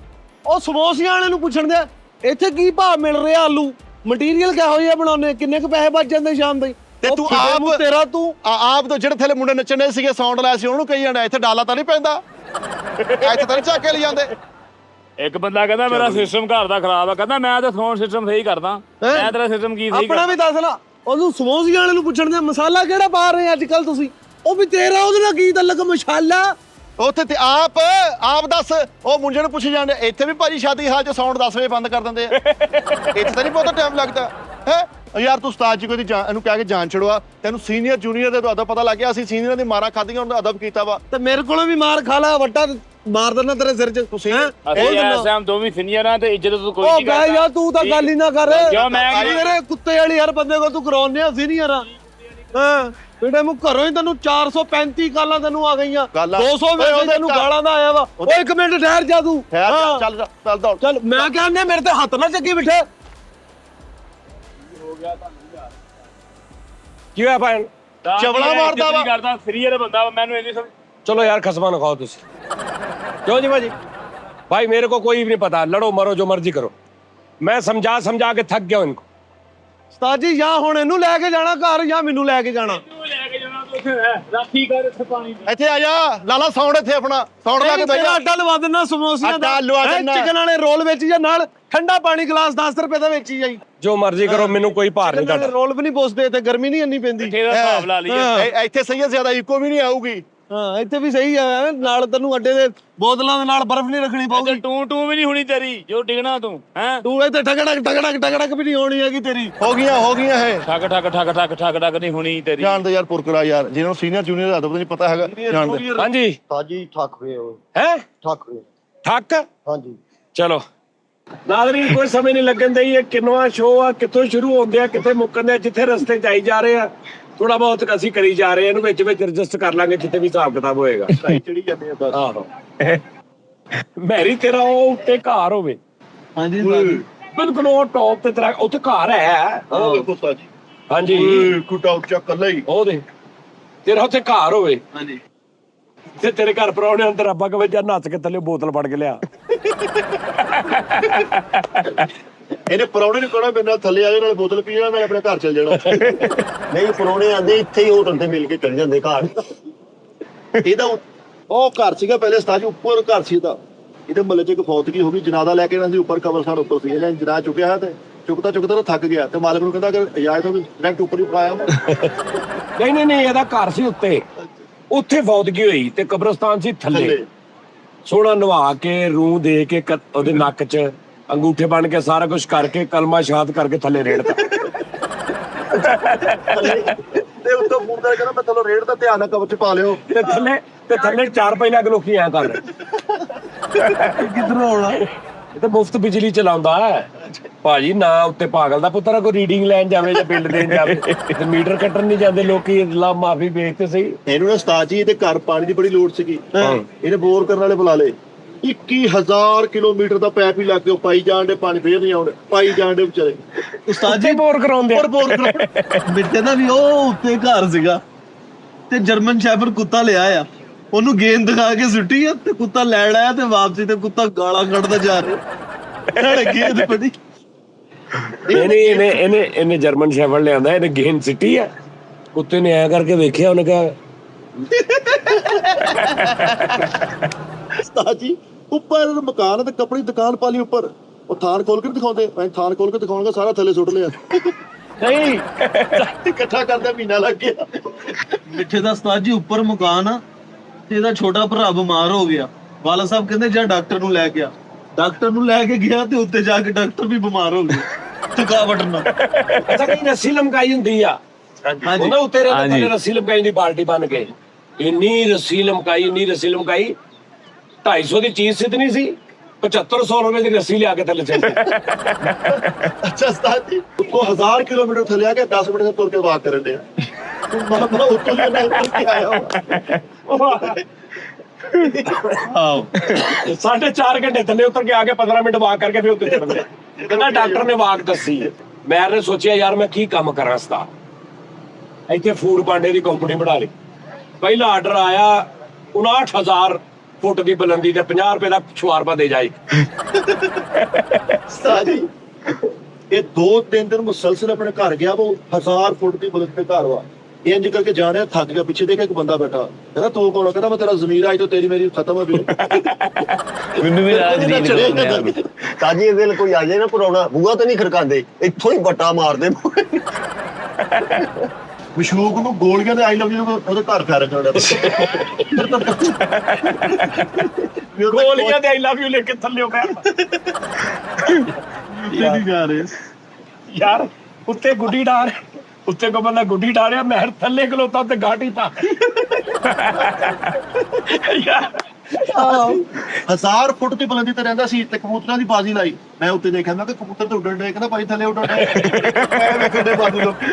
ਉਹ ਸਮੋਸਿਆਂ ਵਾਲੇ ਨੂੰ ਪੁੱਛਣ ਦਿਆ ਇੱਥੇ ਕੀ ਭਾਅ ਮਿਲ ਰਿਹਾ ਆਲੂ, ਮਟੀਰੀਅਲ ਕਿਹੋ ਜਿਹਾ ਬਣਾਉਨੇ, ਕਿੰਨੇ ਕੁ ਪੈਸੇ ਬਚ ਜਾਂਦੇ ਸ਼ਾਮ ਦੇ। ਤੇ ਉਹ ਤੂੰ ਫਿੱਟੇ ਆਪ ਮੂੰਹ ਤੇਰਾ ਤੂੰ ਆਪ ਤੋਂ ਜਿਹੜੇ ਥੱਲੇ ਮੁੰਡੇ ਨੱਚਣੇ ਸੀਗੇ ਸਾਊਂਡ ਲਾਇਆ ਸੀ ਉਹਨੂੰ ਕਹੀ ਜਾਂਦਾ ਇੱਥੇ ਡਾਲਾ ਤਾਂ ਨਹੀਂ ਪੈਂਦਾ ਇੱਥੇ ਤਾਂ ਨਹੀਂ ਚੱਕ ਕੇ ਲੈ ਜਾਂਦੇ। ਇੱਕ ਬੰਦਾ ਕਹਿੰਦਾ ਮੇਰਾ ਸਿਸਟਮ ਘਰ ਦਾ ਖਰਾਬ ਆ। ਕਹਿੰਦਾ ਮੈਂ ਤਾਂ ਸਾਊਂਡ ਸਿਸਟਮ ਸਹੀ ਕਰਦਾ। ਮੈਂ ਤੇਰਾ ਸਿਸਟਮ ਕੀ ਸਹੀ ਆਪਣਾ ਵੀ ਦੱਸ ਲਾ। ਉਹਨੂੰ ਸਮੋਸਿਆਂ ਵਾਲੇ ਨੂੰ ਪੁੱਛਣ ਦਿਆ ਮਸਾਲਾ ਕਿਹੜਾ ਪਾ ਰਹੇ ਅੱਜ ਕੱਲ ਤੁਸੀਂ। ਉਹ ਵੀ ਤੇਰਾ ਉਹਦੇ ਨਾਲ ਕੀ ਤਲਕ ਮਸਾਲਾ। ਉੱਥੇ ਤੇ ਆਪ ਦੱਸ ਉਹ ਮੁੰਡੇ ਨੂੰ ਪੁੱਛੀ ਜਾਂਦੇ ਇੱਥੇ ਵੀ ਭਾਜੀ ਸ਼ਾਦੀ ਹਾਲ ਚ ਸਾਊਂਡ 10 ਵਜੇ ਬੰਦ ਕਰ ਦਿੰਦੇ ਆ। ਇੱਥੇ ਤਾਂ ਨਹੀਂ ਬਹੁਤਾ ਟਾਈਮ ਲੱਗਦਾ ਹੈ। ਯਾਰ ਤੂੰ ਉਸਤਾਦ ਜੀ ਕੋਈ ਇਹਨੂੰ ਕਹਿ ਕੇ ਜਾਨ ਛੜਵਾ। ਤੈਨੂੰ ਸੀਨੀਅਰ ਜੂਨੀਅਰ ਦੇ ਅਦਬ ਪਤਾ ਲੱਗ ਗਿਆ। ਅਸੀਂ ਸੀਨੀਅਰ ਦੀ ਮਾਰਾਂ ਖਾਧੀਆਂ ਉਹਨਾਂ ਦਾ ਅਦਬ ਕੀਤਾ ਵਾ। ਤੇ ਮੇਰੇ ਕੋਲੋਂ ਵੀ ਮਾਰ ਖਾ ਲਾ, ਵੱਟਾ ਮਾਰ ਦੇਣਾ ਤੇਰੇ ਸਿਰ 'ਚ। ਤੁਸੀਂ ਹੈਂ? ਅਸੀਂ ਇਸ ਟਾਈਮ ਦੋਵੇਂ ਸੀਨੀਅਰ ਆ ਤੇ ਇੱਜ਼ਤ ਤੂੰ ਕੋਈ ਉਹ ਨਹੀਂ ਬਹਿ ਕਰਦਾ। ਜਾ, ਤੂੰ ਤਾਂ ਗੱਲ ਹੀ ਨਾ ਕਰ। ਕਿਉਂ ਮੈਂ ਕੀ- ਮੇਰੇ ਕੁੱਤੇ ਵਾਲੀ ਹਰ ਬੰਦੇ ਕੋਲ ਤੂੰ ਕਰਾਉਣੇ ਆ ਸੀਨੀਅਰ ਆ। ਹਾਂ ਬੇਟੇ ਮੂੰ ਘਰੋਂ ਹੀ ਤੈਨੂੰ 435 ਗਾਲਾਂ ਤੈਨੂੰ ਆ ਗਈਆਂ। ਗਾਲਾਂ। 200 ਓਏ ਮੈਸੇਜ ਉਹਦੇ ਤੈਨੂੰ ਤਾਂ- ਗਾਲਾਂ ਦਾ ਆਇਆ ਵਾ। ਓਏ 1 ਮਿੰਟ ਠਹਿਰ ਜਾ ਤੂੰ। ਹਾਂ। ਚੱਲ ਦੌੜ। ਚੱਲ ਮੈਂ ਕਹਿੰਦਾ ਮੇਰੇ ਤੇ ਹੱਥ ਨਾ ਚੱਕੀ ਬਿਠੇ। ਕੀ ਹੋਇਆ ਭੈਣ? ਚਵਲਾ ਮਾਰਦਾ ਵਾ। ਕਰਦਾ ਸੀਨੀਅਰ ਬੰਦਾ ਵਾ, ਮੈਨੂੰ ਇੰਨੀ ਸਮਝ। चलो यार खसमा ना खाओ तुसी। क्यों जी भाजी? भाई मेरे को कोई भी नहीं पता, लड़ो मरो जो मर्जी करो। मैं समझा समझा के थक गया हूं इनको। ਉਸਤਾਦ ਜੀ ਜਾਂ ਹੁਣ ਇਹਨੂੰ ਲੈ ਕੇ ਜਾਣਾ ਘਰ ਜਾਂ ਮੈਨੂੰ ਲੈ ਕੇ ਜਾਣਾ। ਲੈ ਕੇ ਜਾਣਾ ਤੂੰ ਰਾਖੀ ਕਰ ਇੱਥੇ ਪਾਣੀ ਦੀ। ਇੱਥੇ ਆ ਜਾ ਲਾਲਾ ਸਾਊਂਡ ਇੱਥੇ ਆਪਣਾ ਸਾਊਂਡ ਲਾ ਕੇ ਬਹਿ ਤੇਰਾ ਜਾ। ਅੱਡਾ ਲਵਾ ਦੇਣਾ ਸਮੋਸਿਆਂ ਦਾ। ਅੱਡਾ ਲਵਾ ਦੇਣਾ। ਚਿਕਨ ਵਾਲੇ ਰੋਲ ਵਿੱਚ ਜਾਂ ਨਾਲ ਠੰਡਾ ਪਾਣੀ ਗਲਾਸ 10 ਰੁਪਏ ਦਾ ਵੇਚੀ ਜਾਈ। जो मर्जी करो, मेनू कोई भार नहीं ਨਾਲੇ डाटा। ਰੋਲ ਵੀ ਨਹੀਂ ਪੁੱਛਦੇ ਤੇ ਗਰਮੀ ਨਹੀਂ ਇੰਨੀ ਪੈਂਦੀ। ਇੱਥੇ ਦਾ ਹਿਸਾਬ ਲਾ ਲਈਏ। ਇੱਥੇ ਸਹੀ ਹੈ ਜ਼ਿਆਦਾ ਇਕੋ ਵੀ ਨਹੀਂ ਆਊਗੀ। ਹਾਂ ਇੱਥੇ ਵੀ ਸਹੀ ਆ। ਨਾਲ ਤੈਨੂੰ ਅੱਡੇ ਦੇ ਬੋਤਲਾਂ ਦੇ ਨਾਲ ਬਰਫ਼ ਨਹੀਂ ਰੱਖਣੀ ਪਊਗੀ। ਟੂ ਵੀ ਨਹੀਂ ਹੋਣੀ ਤੇਰੀ ਜੋ ਡਿਗਣਾ ਤੂੰ ਹੈ। ਤੂੰ ਇੱਥੇ ਟਗੜਕ ਵੀ ਨਹੀਂ ਹੋਣੀ ਹੈਗੀ ਤੇਰੀ। ਹੋ ਗਈਆਂ ਇਹ ਠੱਗ ਠੱਗ ਠੱਗ ਠੱਗ ਠੱਗ ਠੱਗ ਨਹੀਂ ਹੋਣੀ ਤੇਰੀ। ਜਾਣਦੇ ਯਾਰ ਪੁਰਕਰਾ ਯਾਰ ਜਿਹਨਾਂ ਨੂੰ ਸੀਨੀਅਰ ਜੂਨੀਅਰ ਦਾ ਅਦਬ ਨਹੀਂ ਪਤਾ ਹੈਗਾ ਜਾਣਦੇ। हाँ जी। ਸਾਜੀ ਠੱਕ ਹੋਏ ਹੋ हैं ਠੱਕ ਹੋਏ ठक? ਹਾਂਜੀ। चलो ਨਾਜ਼ਰੀਨ ਕੋਈ ਸਮਝ ਨਹੀਂ ਲੱਗਣ ਦਈ ਇਹ ਕਿੰਨਵਾਂ ਸ਼ੋਅ ਆ, ਕਿੱਥੋਂ ਸ਼ੁਰੂ ਹੁੰਦੇ ਆ ਕਿੱਥੇ ਮੁੱਕਣਦੇ ਆ, ਜਿੱਥੇ ਰਸਤੇ ਚ ਆਈ ਜਾ ਰਹੇ ਆ ਥੋੜਾ ਬਹੁਤ ਅਸੀਂ ਕਰੀ ਜਾ ਰਹੇ ਆ, ਇਹਨੂੰ ਵਿੱਚ ਵਿੱਚ ਐਡਜਸਟ ਕਰ ਲਾਂਗੇ ਜਿੱਥੇ ਵੀ ਹਿਸਾਬ ਕਿਤਾਬ ਹੋਏਗਾ। ਚੜੀ ਜਾਂਦੇ ਆ ਬਸ। ਆਹੋ ਮੈਰੀ ਤੇਰਾ ਉਹ ਉੱਤੇ ਘਰ ਹੋਵੇ। ਹਾਂਜੀ ਬਿਲਕੁਲ ਉਹ ਟੌਪ ਤੇ ਤੇਰਾ ਉੱਥੇ ਘਰ ਹੈ। ਆਹ ਵੇਖੋ ਉਸਤਾਦ ਜੀ, ਹਾਂਜੀ ਕੁੱਟਾ ਉੱਚਾ ਕੱਲਾ ਹੀ। ਉਹ ਦੇ ਤੇਰਾ ਉੱਥੇ ਘਰ ਹੋਵੇ ਹਾਂਜੀ ਤੇ ਤੇਰੇ ਘਰ ਪਰਾਉਣੇ ਅੰਦਰ ਰੱਬਾ ਕਵੇ ਜਾਂ ਨੱਚ ਕੇ ਥੱਲੇ ਬੋਤਲ ਫੜ ਕੇ ਲਿਆ। ਇਹਨੇ ਪਰੌਣੇ ਨੂੰ ਕਹਿਣਾ ਮੇਰੇ ਨਾਲ ਥੱਲੇ ਆ ਜਾ, ਨਾਲ ਬੋਤਲ ਪੀ ਜਾਣਾ, ਮੈਂ ਆਪਣੇ ਘਰ ਚੱਲ ਜਾਣਾ। ਨਹੀਂ ਪਰੋਣੇ ਆਂਦੇ ਇੱਥੇ ਹੀ ਹੋਟਲ ਤੇ ਮਿਲ ਕੇ ਚੱਲ ਜਾਂਦੇ ਘਰ। ਇਹਦਾ ਉਹ ਘਰ ਸੀਗਾ ਪਹਿਲੇ ਉਸਤਾਦ ਜੀ, ਉੱਪਰ ਘਰ ਸੀ ਇਹਦੇ ਮਹੱਲੇ 'ਚ ਇੱਕ ਫੌਤਗੀ ਹੋ ਗਈ, ਜਨਾਜ਼ਾ ਲੈ ਕੇ ਇਹਨਾਂ ਸੀ ਉੱਪਰ, ਕਬਰਸਤਾਨ ਉੱਪਰ ਸੀ। ਇਹਨੇ ਜਨਾਜ਼ਾ ਚੁੱਕਿਆ ਹੈ ਤੇ ਚੁੱਕਦਾ ਚੁੱਕਦਾ ਥੱਕ ਗਿਆ ਤੇ ਮਾਲਕ ਨੂੰ ਕਹਿੰਦਾ ਕਿ ਇਜਾਜ਼ਤ ਹੋ ਡਾਇਰੈਕਟ ਉੱਪਰ ਹੀ ਪਾਇਆ। ਨਹੀਂ ਇਹਦਾ ਘਰ ਸੀ ਉੱਤੇ, ਉੱਥੇ ਫੌਤਗੀ ਹੋਈ ਤੇ ਕਬਰਸਤਾਨ ਸੀ ਥੱਲੇ। ਸੋਹਣਾ ਨਵਾ ਕੇ ਰੂਹ ਦੇ ਕੇ ਉਹਦੇ ਨੱਕ 'ਚ ਅੰਗੂਠੇ ਬਣ ਕੇ ਸਾਰਾ ਕੁਝ ਕਰਕੇ ਕਲਮਾ ਸ਼ਹਾਦ ਕਰਕੇ ਥੱਲੇ ਰੇੜਤਾ। ਤੇ ਉੱਤੋਂ ਫੋਨ ਕਰਕੇ ਕਹਿੰਦਾ ਮੈਂ ਚਲੋ ਰੇਡ ਦਾ ਧਿਆਨ ਨਾਲ ਕਬਰ 'ਚ ਪਾ ਲਿਓ। ਤੇ ਥੱਲੇ 4 ਪਹਿਲਾਂ ਲੋਕੀ ਐ ਕਰ ਰਹੇ ਕਿੱਧਰੋਂ ਆਉਣਾ? ਇਹ ਤਾਂ ਮੁਫਤ ਬਿਜਲੀ ਚਲਾਉਂਦਾ ਹੈ ਭਾਜੀ। ਨਾ ਉੱਤੇ ਪਾਗਲ ਦਾ ਪੁੱਤਰ ਕੋਈ ਰੀਡਿੰਗ ਲੈਣ ਜਾਵੇ ਜਾਂ ਬਿੱਲ ਦੇਣ ਜਾਵੇ ਤੇ ਮੀਟਰ ਕੱਟਣ ਨਹੀਂ ਜਾਂਦੇ ਲੋਕੀ। ਅੱਲਾ ਮਾਫੀ ਵੇਖ ਤੇ ਸਹੀ। ਇਹਨੂੰ ਨਾ ਉਸਤਾਦ ਜੀ ਇਹਦੇ ਘਰ ਪਾਣੀ ਦੀ ਬੜੀ ਲੋੜ ਸੀਗੀ, ਇਹਨੇ ਬੋਰ ਕਰਨ ਵਾਲੇ ਬੁਲਾ ਲਏ। 21,000 ਕਿਲੋਮੀਟਰ ਦਾ ਪੈਪ ਹੀ ਲੱਗ ਗਿਆ, ਪਾਈ ਜਾਣ ਦੇ ਪਾਣੀ ਫੇਰ ਨਹੀਂ ਆਉਂਦੇ, ਪਾਈ ਜਾਣ ਦੇ ਵਿਚਾਰੇ। ਉਸਤਾਦ ਜੀ ਬੋਰ ਕਰਾਉਂਦੇ ਬੋਰ ਬਿੱਟੇ ਦਾ ਵੀ ਉਹ ਉੱਤੇ ਘਰ ਸੀਗਾ ਤੇ ਜਰਮਨ ਸ਼ੈਫਰ ਕੁੱਤਾ ਲਿਆ ਆ, ਉਹਨੂੰ ਗੇਂਦ ਦਿਖਾ ਕੇ ਸੁੱਟੀ ਆ ਤੇ ਕੁੱਤਾ ਲੈਣ ਆਇਆ ਤੇ ਵਾਪਸੀ ਤੇ ਕੁੱਤਾ ਗਾਲਾਂ ਕੱਢਦਾ ਜਾ ਰਿਹਾ। ਨਾਲੇ ਗੇਂਦ ਪੜੀ ਇਹਨੇ ਜਰਮਨ ਸ਼ੈਫਰਡ ਲਿਆਂਦਾ, ਇਹਨੇ ਗੇਂਦ ਸਿੱਟੀ ਆ, ਕੁੱਤੇ ਨੇ ਐ ਕਰਕੇ ਵੇਖਿਆ, ਉਹਨੇ ਕਿਹਾ ਉਸਤਾਦ ਜੀ ਉੱਪਰ ਮਕਾਨ ਤੇ ਕੱਪੜੇ ਦੀ ਦੁਕਾਨ ਪਾ ਲਈ ਉੱਪਰ, ਉਹ ਥਾਨ ਖੋਲ ਕੇ ਦਿਖਾਉਂਦੇ, ਮੈਂ ਥਾਨ ਖੋਲ ਕੇ ਦਿਖਾਉਣਗਾ ਸਾਰਾ ਥੱਲੇ ਸੁੱਟ ਲਿਆ। ਨਹੀਂ ਇਕੱਠਾ ਕਰਦੇ ਮਹੀਨਾ ਲੱਗ ਗਿਆ। ਮਿੱਠੇ ਦਾ ਉਸਤਾਦ ਜੀ ਉੱਪਰ ਮਕਾਨ ਆ ਤੇ ਇਹਦਾ ਛੋਟਾ ਭਰਾ ਬਿਮਾਰ ਹੋ ਗਿਆ। ਵਾਲਾ ਸਾਹਿਬ ਕਹਿੰਦੇ ਜਾ ਡਾਕਟਰ ਨੂੰ ਲੈ ਕੇ ਆ। ਡਾਕਟਰ ਨੂੰ ਲੈ ਕੇ ਗਿਆ ਤੇ ਉੱਤੇ ਜਾ ਕੇ ਡਾਕਟਰ ਵੀ ਬਿਮਾਰ ਹੋ ਗਿਆ ਥਕਾਵਟ ਨਾਲ। ਅੱਛਾ ਕਈ ਰੱਸੀ ਲਮਕਾਈ ਹੁੰਦੀ ਆ, ਉਹਨਾਂ ਉੱਤੇ ਰੱਸੀ ਲਮਕਾਈ ਦੀ ਬਾਲਟੀ ਬਣ ਕੇ, ਇੰਨੀ ਰੱਸੀ ਲਮਕਾਈ 250 ਦੀ ਚੀਜ਼ ਸਿੱਧਣੀ ਸੀ, 7500 ਰੁਪਏ ਦੀ ਰੱਸੀ ਲਿਆ ਕੇ ਥੱਲੇ ਚੱਲ। ਅੱਛਾ ਉਸਤਾਦ ਜੀ ਉੱਤੋਂ 1000 ਕਿਲੋਮੀਟਰ ਥੱਲੇ ਆ ਕੇ 10 ਮਿੰਟ ਦੇ ਤੁਰ ਕੇ ਵਾਕ ਕਰਨ ਦੇ ਮਾਮਾ ਉੱਤੋਂ ਹੀ ਨਾ ਉੱਤਰ ਕੇ ਆਇਆ। ਆਓ 4.5 ਘੰਟੇ ਥੱਲੇ ਉਤਰ ਕੇ ਆ ਕੇ 15 ਮਿੰਟ ਵਾਕ ਕਰਕੇ ਫਿਰ ਉੱਤੇ ਚੜ੍ਹ ਗਿਆ। ਕਹਿੰਦਾ ਡਾਕਟਰ ਨੇ ਵਾਕ ਦੱਸੀ। ਮੈਂ ਨੇ ਸੋਚਿਆ ਯਾਰ ਮੈਂ ਕੀ ਕੰਮ ਕਰਾਂ ਸਤਾ, ਇੱਥੇ ਫੂਡ ਪਾਂਡੇ ਦੀ ਕੰਪਨੀ ਬਣਾ ਲਈ। ਪਹਿਲਾ ਆਰਡਰ ਆਇਆ 59,000 ਫੁੱਟ ਦੀ ਬੁਲੰਦੀ ਤੇ 50 ਰੁਪਏ ਦਾ ਸ਼ਵਾਰਮਾ ਦੇ ਜਾਏ। ਉਸਤਾਦ ਜੀ ਇਹ 2-3 ਦਿਨ ਮੁਸਲਸਲ ਆਪਣੇ ਘਰ ਗਿਆ, ਉਹ 1000 ਫੁੱਟ ਦੀ ਬੁਲੰਦੀ ਤੇ ਘਰ ਵਾ। ਇੰਜ ਕਰਕੇ ਜਾ ਰਿਹਾ, ਥੱਕ ਗਿਆ, ਪਿੱਛੇ ਦੇਖ ਇੱਕ ਬੰਦਾ ਬੈਠਾ, ਕਹਿੰਦਾ ਤੂੰ ਕੌਣ? ਕਹਿੰਦਾ ਮੈਂ ਤੇਰਾ ਜ਼ਮੀਰ ਅੱਜ ਤੋਂ ਤੇਰੀ ਮੇਰੀ ਖਤਮ ਹੋ ਗਈ। ਮੈਨੂੰ ਵੀ ਰਾਜ ਰੀਲ ਕਰਾਉਂਦੇ ਆ। ਤਾਜੀ ਇਹ ਦਿਲ ਕੋਈ ਆ ਜਾਏ ਨਾ ਪਰੋਣਾ, ਬੂਆ ਤੇ ਨਹੀਂ ਖੜਕਾਉਂਦੇ, ਇੱਥੋਂ ਹੀ ਬੱਟਾ ਮਾਰਦੇ। ਮਸ਼ੂਕ ਨੂੰ ਗੋਲੀਆਂ ਦੇ ਆਈ ਲਵ ਯੂ ਉਹਦੇ ਘਰ ਫੈਰ ਕਰਦਾ। ਗੋਲੀਆਂ ਦੇ ਆਈ ਲਵ ਯੂ ਲੈ ਕੇ ਥੱਲੇ ਪੈਰ ਨਹੀਂ ਜਾ ਰਹੇ ਯਾਰ। ਉੱਤੇ ਗੁੱਡੀ ਡਾਰ, ਉੱਤੇ ਕੋ ਬੰਦਾ ਗੁੱਡੀ ਡਾਰਿਆ, ਮੈਂ ਥੱਲੇ ਖਲੋਤਾ ਤੇ ਗਾਟੀ ਪਾ। ਯਾਰ 1000 ਫੁੱਟ ਦੀ ਬੁਲੰਦੀ ਤੇ ਰਹਿੰਦਾ ਸੀ ਤੇ ਕਬੂਤਰਾਂ ਦੀ ਬਾਜ਼ੀ ਲਾਈ। ਮੈਂ ਉੱਤੇ ਦੇਖਿਆ, ਮੈਂ ਕਿ ਕਬੂਤਰ ਤੇ ਉੱਡਣ ਡੇ, ਕਹਿੰਦਾ ਭਾਈ ਥੱਲੇ ਉੱਡਣ ਡੇ। ਮੈਂ ਵੇਖਦੇ ਬਾਜ਼ੀ ਲੋਕੀ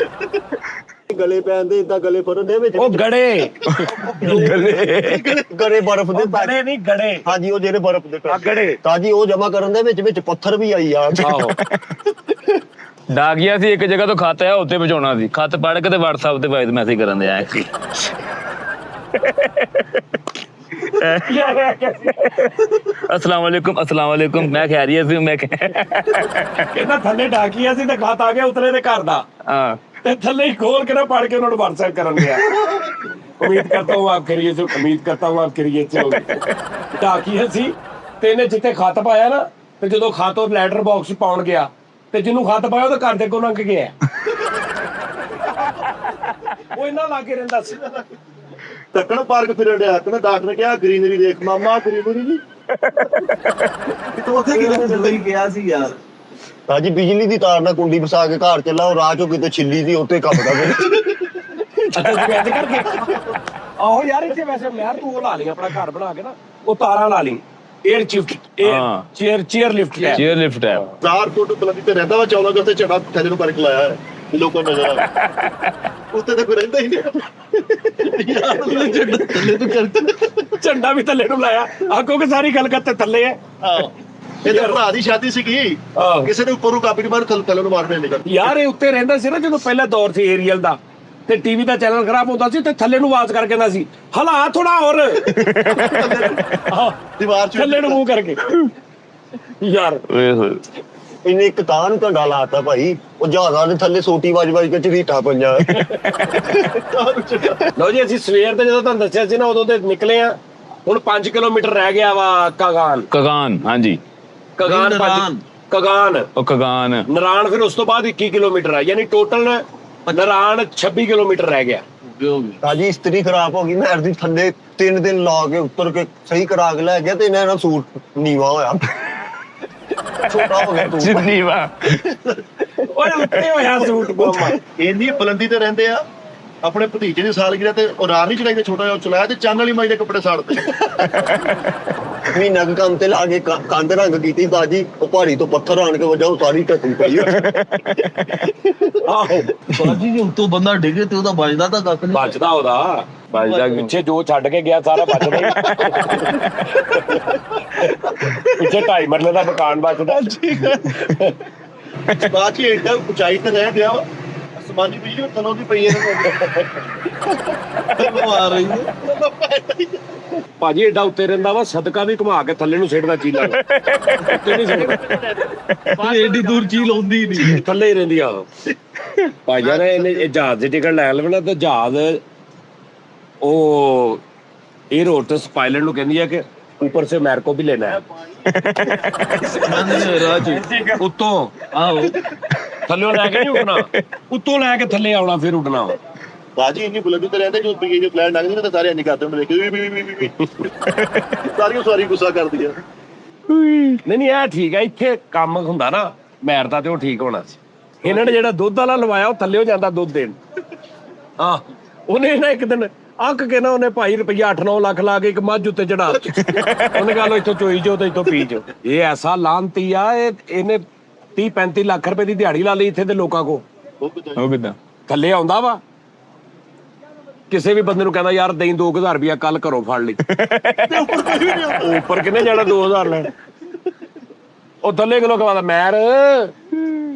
ਗਲੇ ਪੈਂਦੇ ਇਦਾਂ ਗਲੇ ਫੜਨ ਦੇ ਵਿੱਚ ਉਹ ਗੜੇ ਗੜੇ ਬਰਫ਼ ਦੇ ਗੜੇ ਨਹੀਂ ਗੜੇ। ਹਾਂਜੀ ਉਹ ਜਿਹੜੇ ਬਰਫ਼ ਦੇ ਗੜੇ ਤਾਜੀ ਉਹ ਜਮਾ ਕਰਨ ਦੇ ਵਿੱਚ ਪੱਥਰ ਵੀ ਆਈ ਆ। ਆਹੋ ਡਾਕੀਆ ਸੀ ਇੱਕ ਜਗ੍ਹਾ ਤੋਂ ਖੱਤ ਆਇਆ, ਉੱਤੇ ਪਹੁੰਚਾਉਣਾ ਸੀ। ਖੱਤ ਪੜ੍ਹ ਕੇ ਤੇ WhatsApp ਤੇ ਵਾਇਸ ਮੈਸੇਜ ਕਰਨ ਦੇ ਆਇਆ ਸੀ। अस्सलाम वालेकुम मैं खैरियत से मैं ਕਹਿੰਦਾ ਥੱਲੇ ਡਾਕੀਆ ਸੀ ਤੇ ਖਾਤ ਆ ਗਿਆ ਉਤਰੇ ਦੇ ਘਰ ਦਾ। हाँ ਤੇ ਥੱਲੇ ਹੀ ਖੋਲ ਕੇ ਨਾ ਪੜ ਕੇ ਉਹਨਾਂ ਨੂੰ WhatsApp ਕਰਨ ਗਿਆ। ਉਮੀਦ ਕਰਤਾ ਹੂੰ ਆਪ ਖੈਰੀਅਤ से, उम्मीद करता हूँ आप खैरियत से होगी। ਡਾਕੀਆ ਸੀ ਤੇ ਇਹਨੇ ਜਿੱਥੇ ਖੱਤ ਪਾਇਆ ਨਾ, ਤੇ ਜਦੋਂ ਖੱਤ ਉਹ ਲੈਟਰ ਬਾਕਸ ਪਾਉਣ ਗਿਆ ਤੇ ਜਿਹਨੂੰ ਖੱਤ ਪਾਇਆ ਉਹਦੇ ਘਰ ਦੇ ਕੋਲ ਲੰਘ ਗਿਆ। ਉਹ ਇਹਨਾਂ ਲਾਗੇ ਰਹਿੰਦਾ ਸੀ। ਟੱਕਣ ਪਾਰਕ ਫਿਰਨ ਡਿਆ, ਕਹਿੰਦਾ ਡਾਕਟਰ ਨੇ ਕਿਹਾ ਗ੍ਰੀਨਰੀ ਦੇਖ ਮਾਮਾ, ਗ੍ਰੀਨਰੀ ਨਹੀਂ ਉੱਥੇ ਕਿਹਨੇ ਗਿਆ ਸੀ ਯਾਰ। ਤਾਜੀ ਬਿਜਲੀ ਦੀ ਤਾਰ ਨਾਲ ਕੁੰਡੀ ਫਸਾ ਕੇ ਘਰ ਚੱਲਾ, ਉਹ ਰਾਹ ਚੋਂ ਕਿਤੇ ਛਿੱਲੀ ਸੀ, ਉੱਤੇ ਕੱਪਦਾ ਅੱਛਾ ਤੂੰ ਐਂ ਕਰਕੇ ਆਹੋ ਯਾਰ ਇੱਥੇ ਵੈਸੇ ਮੈਂ ਤੂੰ ਉਹ ਲਾ ਲਈ ਆਪਣਾ ਘਰ ਬਣਾ ਕੇ ਨਾ, ਉਹ ਤਾਰਾਂ ਲਾ ਲਈ एयर शिफ्ट हाँ। चेयर लिफ्ट है ਚੇਅਰ ਲਿਫਟ ਹੈ 4 ਫੁੱਟ ਬੁਲੰਦੀ ਤੇ ਰਹਿੰਦਾ ਵਾ 14 ਅਗਸਤ ਤੇ ਝੜਾ ਥੱਲੇ ਨੂੰ ਕਰਕੇ ਲਾਇਆ ਹੈ ਵੀ ਲੋਕਾਂ ਨੂੰ ਨਜ਼ਰ ਆਵੇ ਉੱਤੇ ਤਾਂ ਕੋਈ ਰਹਿੰਦਾ ਹੀ ਨਹੀਂ ਥੱਲੇ ਤੋਂ ਕਰਕੇ झंडा भी थल्ले नु लाया आखो कि सारी गल करते थल्ले है ਇਹਦੇ ਭਰਾ ਦੀ ਸ਼ਾਦੀ ਸੀਗੀ ਆਹੋ। ਕਿਸੇ ਨੇ ਉੱਪਰ ਨੂੰ ਕਾਪੀ ਨਹੀਂ ਮਾਰ ਥੱਲੇ ਨੂੰ ਮਾਰਨੇ ਨਿਕਲ ਯਾਰ ਇਹ ਉੱਤੇ ਰਹਿੰਦਾ ਸੀ ਨਾ ਜਦੋਂ ਪਹਿਲਾ ਦੌਰ ਸੀ ਏਰੀਅਲ ਦਾ ਤੇ ਟੀਵੀ ਦਾ ਚੈਨਲ ਖਰਾਬ ਹੁੰਦਾ ਸੀ ਤੇ ਥੱਲੇ ਨੂੰ ਆਵਾਜ਼ ਕਰਕੇ ਕਹਿੰਦਾ ਸੀ ਹਲਾ ਥੋੜਾ ਹੋਰ ਦੀਵਾਰ ਚ ਥੱਲੇ ਨੂੰ ਮੂੰਹ ਕਰਕੇ ਯਾਰ ਓਏ ਹੋਏ ਇਹਨੇ ਇੱਕ ਤਾਂ ਨੂੰ ਤੁਹਾਡਾ ਲਾਤਾ ਭਾਈ ਉਹ ਜਹਾਜ਼ਾਂ ਦੇ ਥੱਲੇ ਸੋਟੀ ਵੱਜ ਕੇ ਝਰੀਟਾ ਪੰਜਾ ਲਓ ਜੀ ਅਸੀਂ ਸਵੇਰ ਤੇ ਜਦੋਂ ਤੁਹਾਨੂੰ ਦੱਸਿਆ ਸੀ ਨਾ ਉਦੋਂ ਤੇ ਨਿਕਲੇ ਆ ਹੁਣ 5 ਕਿਲੋਮੀਟਰ ਰਹਿ ਗਿਆ ਵਾ ਕਗਾਨ ਕਗਾਨ ਹਾਂਜੀ ਕਗਾਨ ਨਰਾਨ। ਕਗਾਨ ਉਹ ਕਗਾਨ ਨਰਾਨ ਫਿਰ ਉਸ ਤੋਂ ਬਾਅਦ 21 ਕਿਲੋਮੀਟਰ ਆ ਯਾਨੀ ਟੋਟਲ ਨਰਾਨ 26 ਕਿਲੋਮੀਟਰ ਰਹਿ ਗਿਆ ਰਾਜੀ ਇਸਤਰੀ ਖਰਾਬ ਹੋ ਗਈ ਮੈਂ ਅਰਦੀ ਥੱਲੇ 3 ਦਿਨ ਲਾ ਕੇ ਉੱਤਰ ਕੇ ਸਹੀ ਕਰਾ ਕੇ ਲੈ ਗਿਆ ਤੇ ਇਹਨਾਂ ਦਾ ਸੂਟ ਨੀਵਾ ਹੋਇਆ ਛੋਟਾ ਹੋ ਗਿਆ ਤੂੰ ਜਿੰਨੀ ਵਾ ਓਏ ਉੱਤੇ ਹੋਇਆ ਸੂਟ ਮਾਮਾ ਇੰਨੀ ਬੁਲੰਦੀ ਤੇ ਰਹਿੰਦੇ ਆ ਆਪਣੇ ਭਤੀਜੇ ਦੀ ਸਾਲਗਿਰਾ ਤੇ ਉਡਾਰ ਨਹੀਂ ਚੜਾਈ ਤੇ ਛੋਟਾ ਜਿਹਾ ਚਲਾਇਆ ਤੇ ਚੰਨ ਵਾਲੀ ਮਾਈ ਦੇ ਕੱਪੜੇ ਸਾੜਦੇ ਮਹੀਨਾ ਕੁ ਕੰਮ ਤੇ ਲਾ ਕੇ ਕੰਧ ਰੰਗ ਕੀਤੀ ਬਾਜੀ ਉਹ ਪਹਾੜੀ ਤੋਂ ਪੱਥਰ ਆਣ ਕੇ ਵਜਾ ਉਹ ਸਾਰੀ ਢੱਕੀ ਪਈ ਆਹੋ ਬਾਜੀ ਜੇ ਉੱਤੋਂ ਬੰਦਾ ਡਿੱਗੇ ਤੇ ਉਹਦਾ ਵੱਜਦਾ ਤਾਂ ਕੱਖ ਨਹੀਂ ਬਚਦਾ ਉਹਦਾ ਬਚਦਾ ਪਿੱਛੇ ਜੋ ਛੱਡ ਕੇ ਗਿਆ ਸਾਰਾ ਬਚਦਾ ਹੀ ਪਿੱਛੇ 2.5 ਮਰਲੇ ਦਾ ਮਕਾਨ ਬਚਦਾ ਬਾਅਦ ਚ ਏਡਾ ਉਚਾਈ ਤੇ ਰਹਿ ਗਿਆ ਵਾ ਅਸਮਾਨੀ ਬਿਜਲੀ ਤਨੋਂ ਦੀ ਪਈ ਇਹਨਾਂ ਆ ਰਹੀ ਹੈ ਭਾਜੀ ਏਡਾ ਉੱਤੇ ਰਹਿੰਦਾ ਵਾ ਸਦਕਾ ਵੀ ਘੁਮਾ ਕੇ ਥੱਲੇ ਨੂੰ ਸਿੱਟਦਾ ਚੀਲਾ ਨੂੰ। ਉੱਤੇ ਨਹੀਂ ਸਿੱਟਦਾ ਏਡੀ ਦੂਰ ਚੀਲ ਹੁੰਦੀ ਨਹੀਂ ਥੱਲੇ ਹੀ ਰਹਿੰਦੀ ਆ ਉਹ ਭਾਈਆ ਨੇ ਇਹਨੇ ਇਹ ਜਹਾਜ਼ ਦੀ ਟਿਕਟ ਲੈ ਲਵੇ ਨਾ ਤੇ ਜਹਾਜ਼ ਉਹ 에ਅਰ ਹੋਸਟਸ ਪਾਇਲਟ ਨੂੰ ਕਹਿੰਦੀ ਹੈ ਕਿ ऊपर से मेरे को भी लेना है ਰਾਜੀ ਉੱਤੋਂ ਆਹੋ ਥੱਲੇ ਲੈ ਕੇ ਨਹੀਂ ਉੱਡਣਾ ਉੱਤੋਂ ਲੈ ਕੇ ਥੱਲੇ ਆਉਣਾ ਫਿਰ ਉੱਡਣਾ ਵਾ ਬਾਜੀ ਇੰਨੀ ਬੁਲੰਦੀ ਤੇ ਰਹਿੰਦੇ ਜੋ ਪੀਏ ਜੋ ਫਲੈਟ ਲੰਘਦੇ ਨੇ ਤਾਂ ਸਾਰੇ ਇੰਨੀ ਕਰਦੇ ਹੁੰਦੇ ਦੇਖੇ ਸਾਰੀਆਂ ਸਾਰੀ ਗੁੱਸਾ ਕਰਦੀ ਆ ਨਹੀਂ ਨਹੀਂ ਇਹ ਠੀਕ ਹੈ ਇੱਥੇ ਕੰਮ ਹੁੰਦਾ ਨਾ ਮੈਰ ਦਾ ਤੇ ਉਹ ਠੀਕ ਹੋਣਾ ਸੀ ਇਹਨਾਂ ਨੇ ਜਿਹੜਾ ਦੁੱਧ ਵਾਲਾ ਲਵਾਇਆ ਉਹ ਥੱਲੇ ਹੋ ਜਾਂਦਾ ਦੁੱਧ ਦੇਣ ਹਾਂ ਉਹਨੇ ਨਾ ਇੱਕ ਦਿਨ ਅੱਕ ਕੇ ਨਾ ਉਹਨੇ ਭਾਈ ਰੁਪਈਆ 8-9 ਲੱਖ ਲਾ ਕੇ ਇੱਕ ਮੱਝ ਉੱਤੇ ਚੜਾ ਉਹਨੇ ਗੱਲ ਇੱਥੋਂ ਚੋਈ ਜੋ ਤੇ ਇੱਥੋਂ ਪੀ ਜੋ ਇਹ ਐਸਾ ਲਾਂਤੀ ਆ ਇਹਨੇ 30-35 ਲੱਖ ਰੁਪਏ ਦੀ ਦਿਹਾੜੀ ਲਾ ਲਈ ਇੱਥੇ ਦੇ ਲੋਕਾਂ ਕੋ ਉਹ ਕਿੱਦਾਂ ਥੱਲੇ ਆਉਂਦਾ ਵਾ ਕਿਸੇ ਵੀ ਬੰਦੇ ਨੂੰ ਕਹਿੰਦਾ ਯਾਰ ਦੇਈ 2000 ਰੁਪਇਆ ਕੱਲ ਘਰੋਂ ਫੜ ਲਈ ਉੱਪਰ ਕਿੰਨੇ ਜਾਣਾ 2000 ਲੈਣ ਉਹ ਥੱਲੇ ਕਿਲੋ ਕਮਾਦਾ ਮੈਰ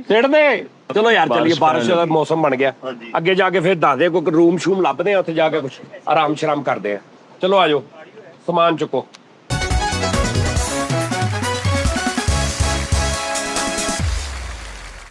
ਸਿੱਟ ਦੇ ਚਲੋ ਯਾਰ ਚੱਲੀਏ ਬਾਰਿਸ਼ ਦਾ ਮੌਸਮ ਬਣ ਗਿਆ ਅੱਗੇ ਜਾ ਕੇ ਫਿਰ ਦੱਸਦੇ ਕੋਈ ਰੂਮ ਸ਼ੂਮ ਲੱਭਦੇ ਆ ਉੱਥੇ ਜਾ ਕੇ ਕੁਝ ਆਰਾਮ ਸ਼ਰਾਮ ਕਰਦੇ ਆ ਚਲੋ ਆਜੋ ਸਮਾਨ ਚੁੱਕੋ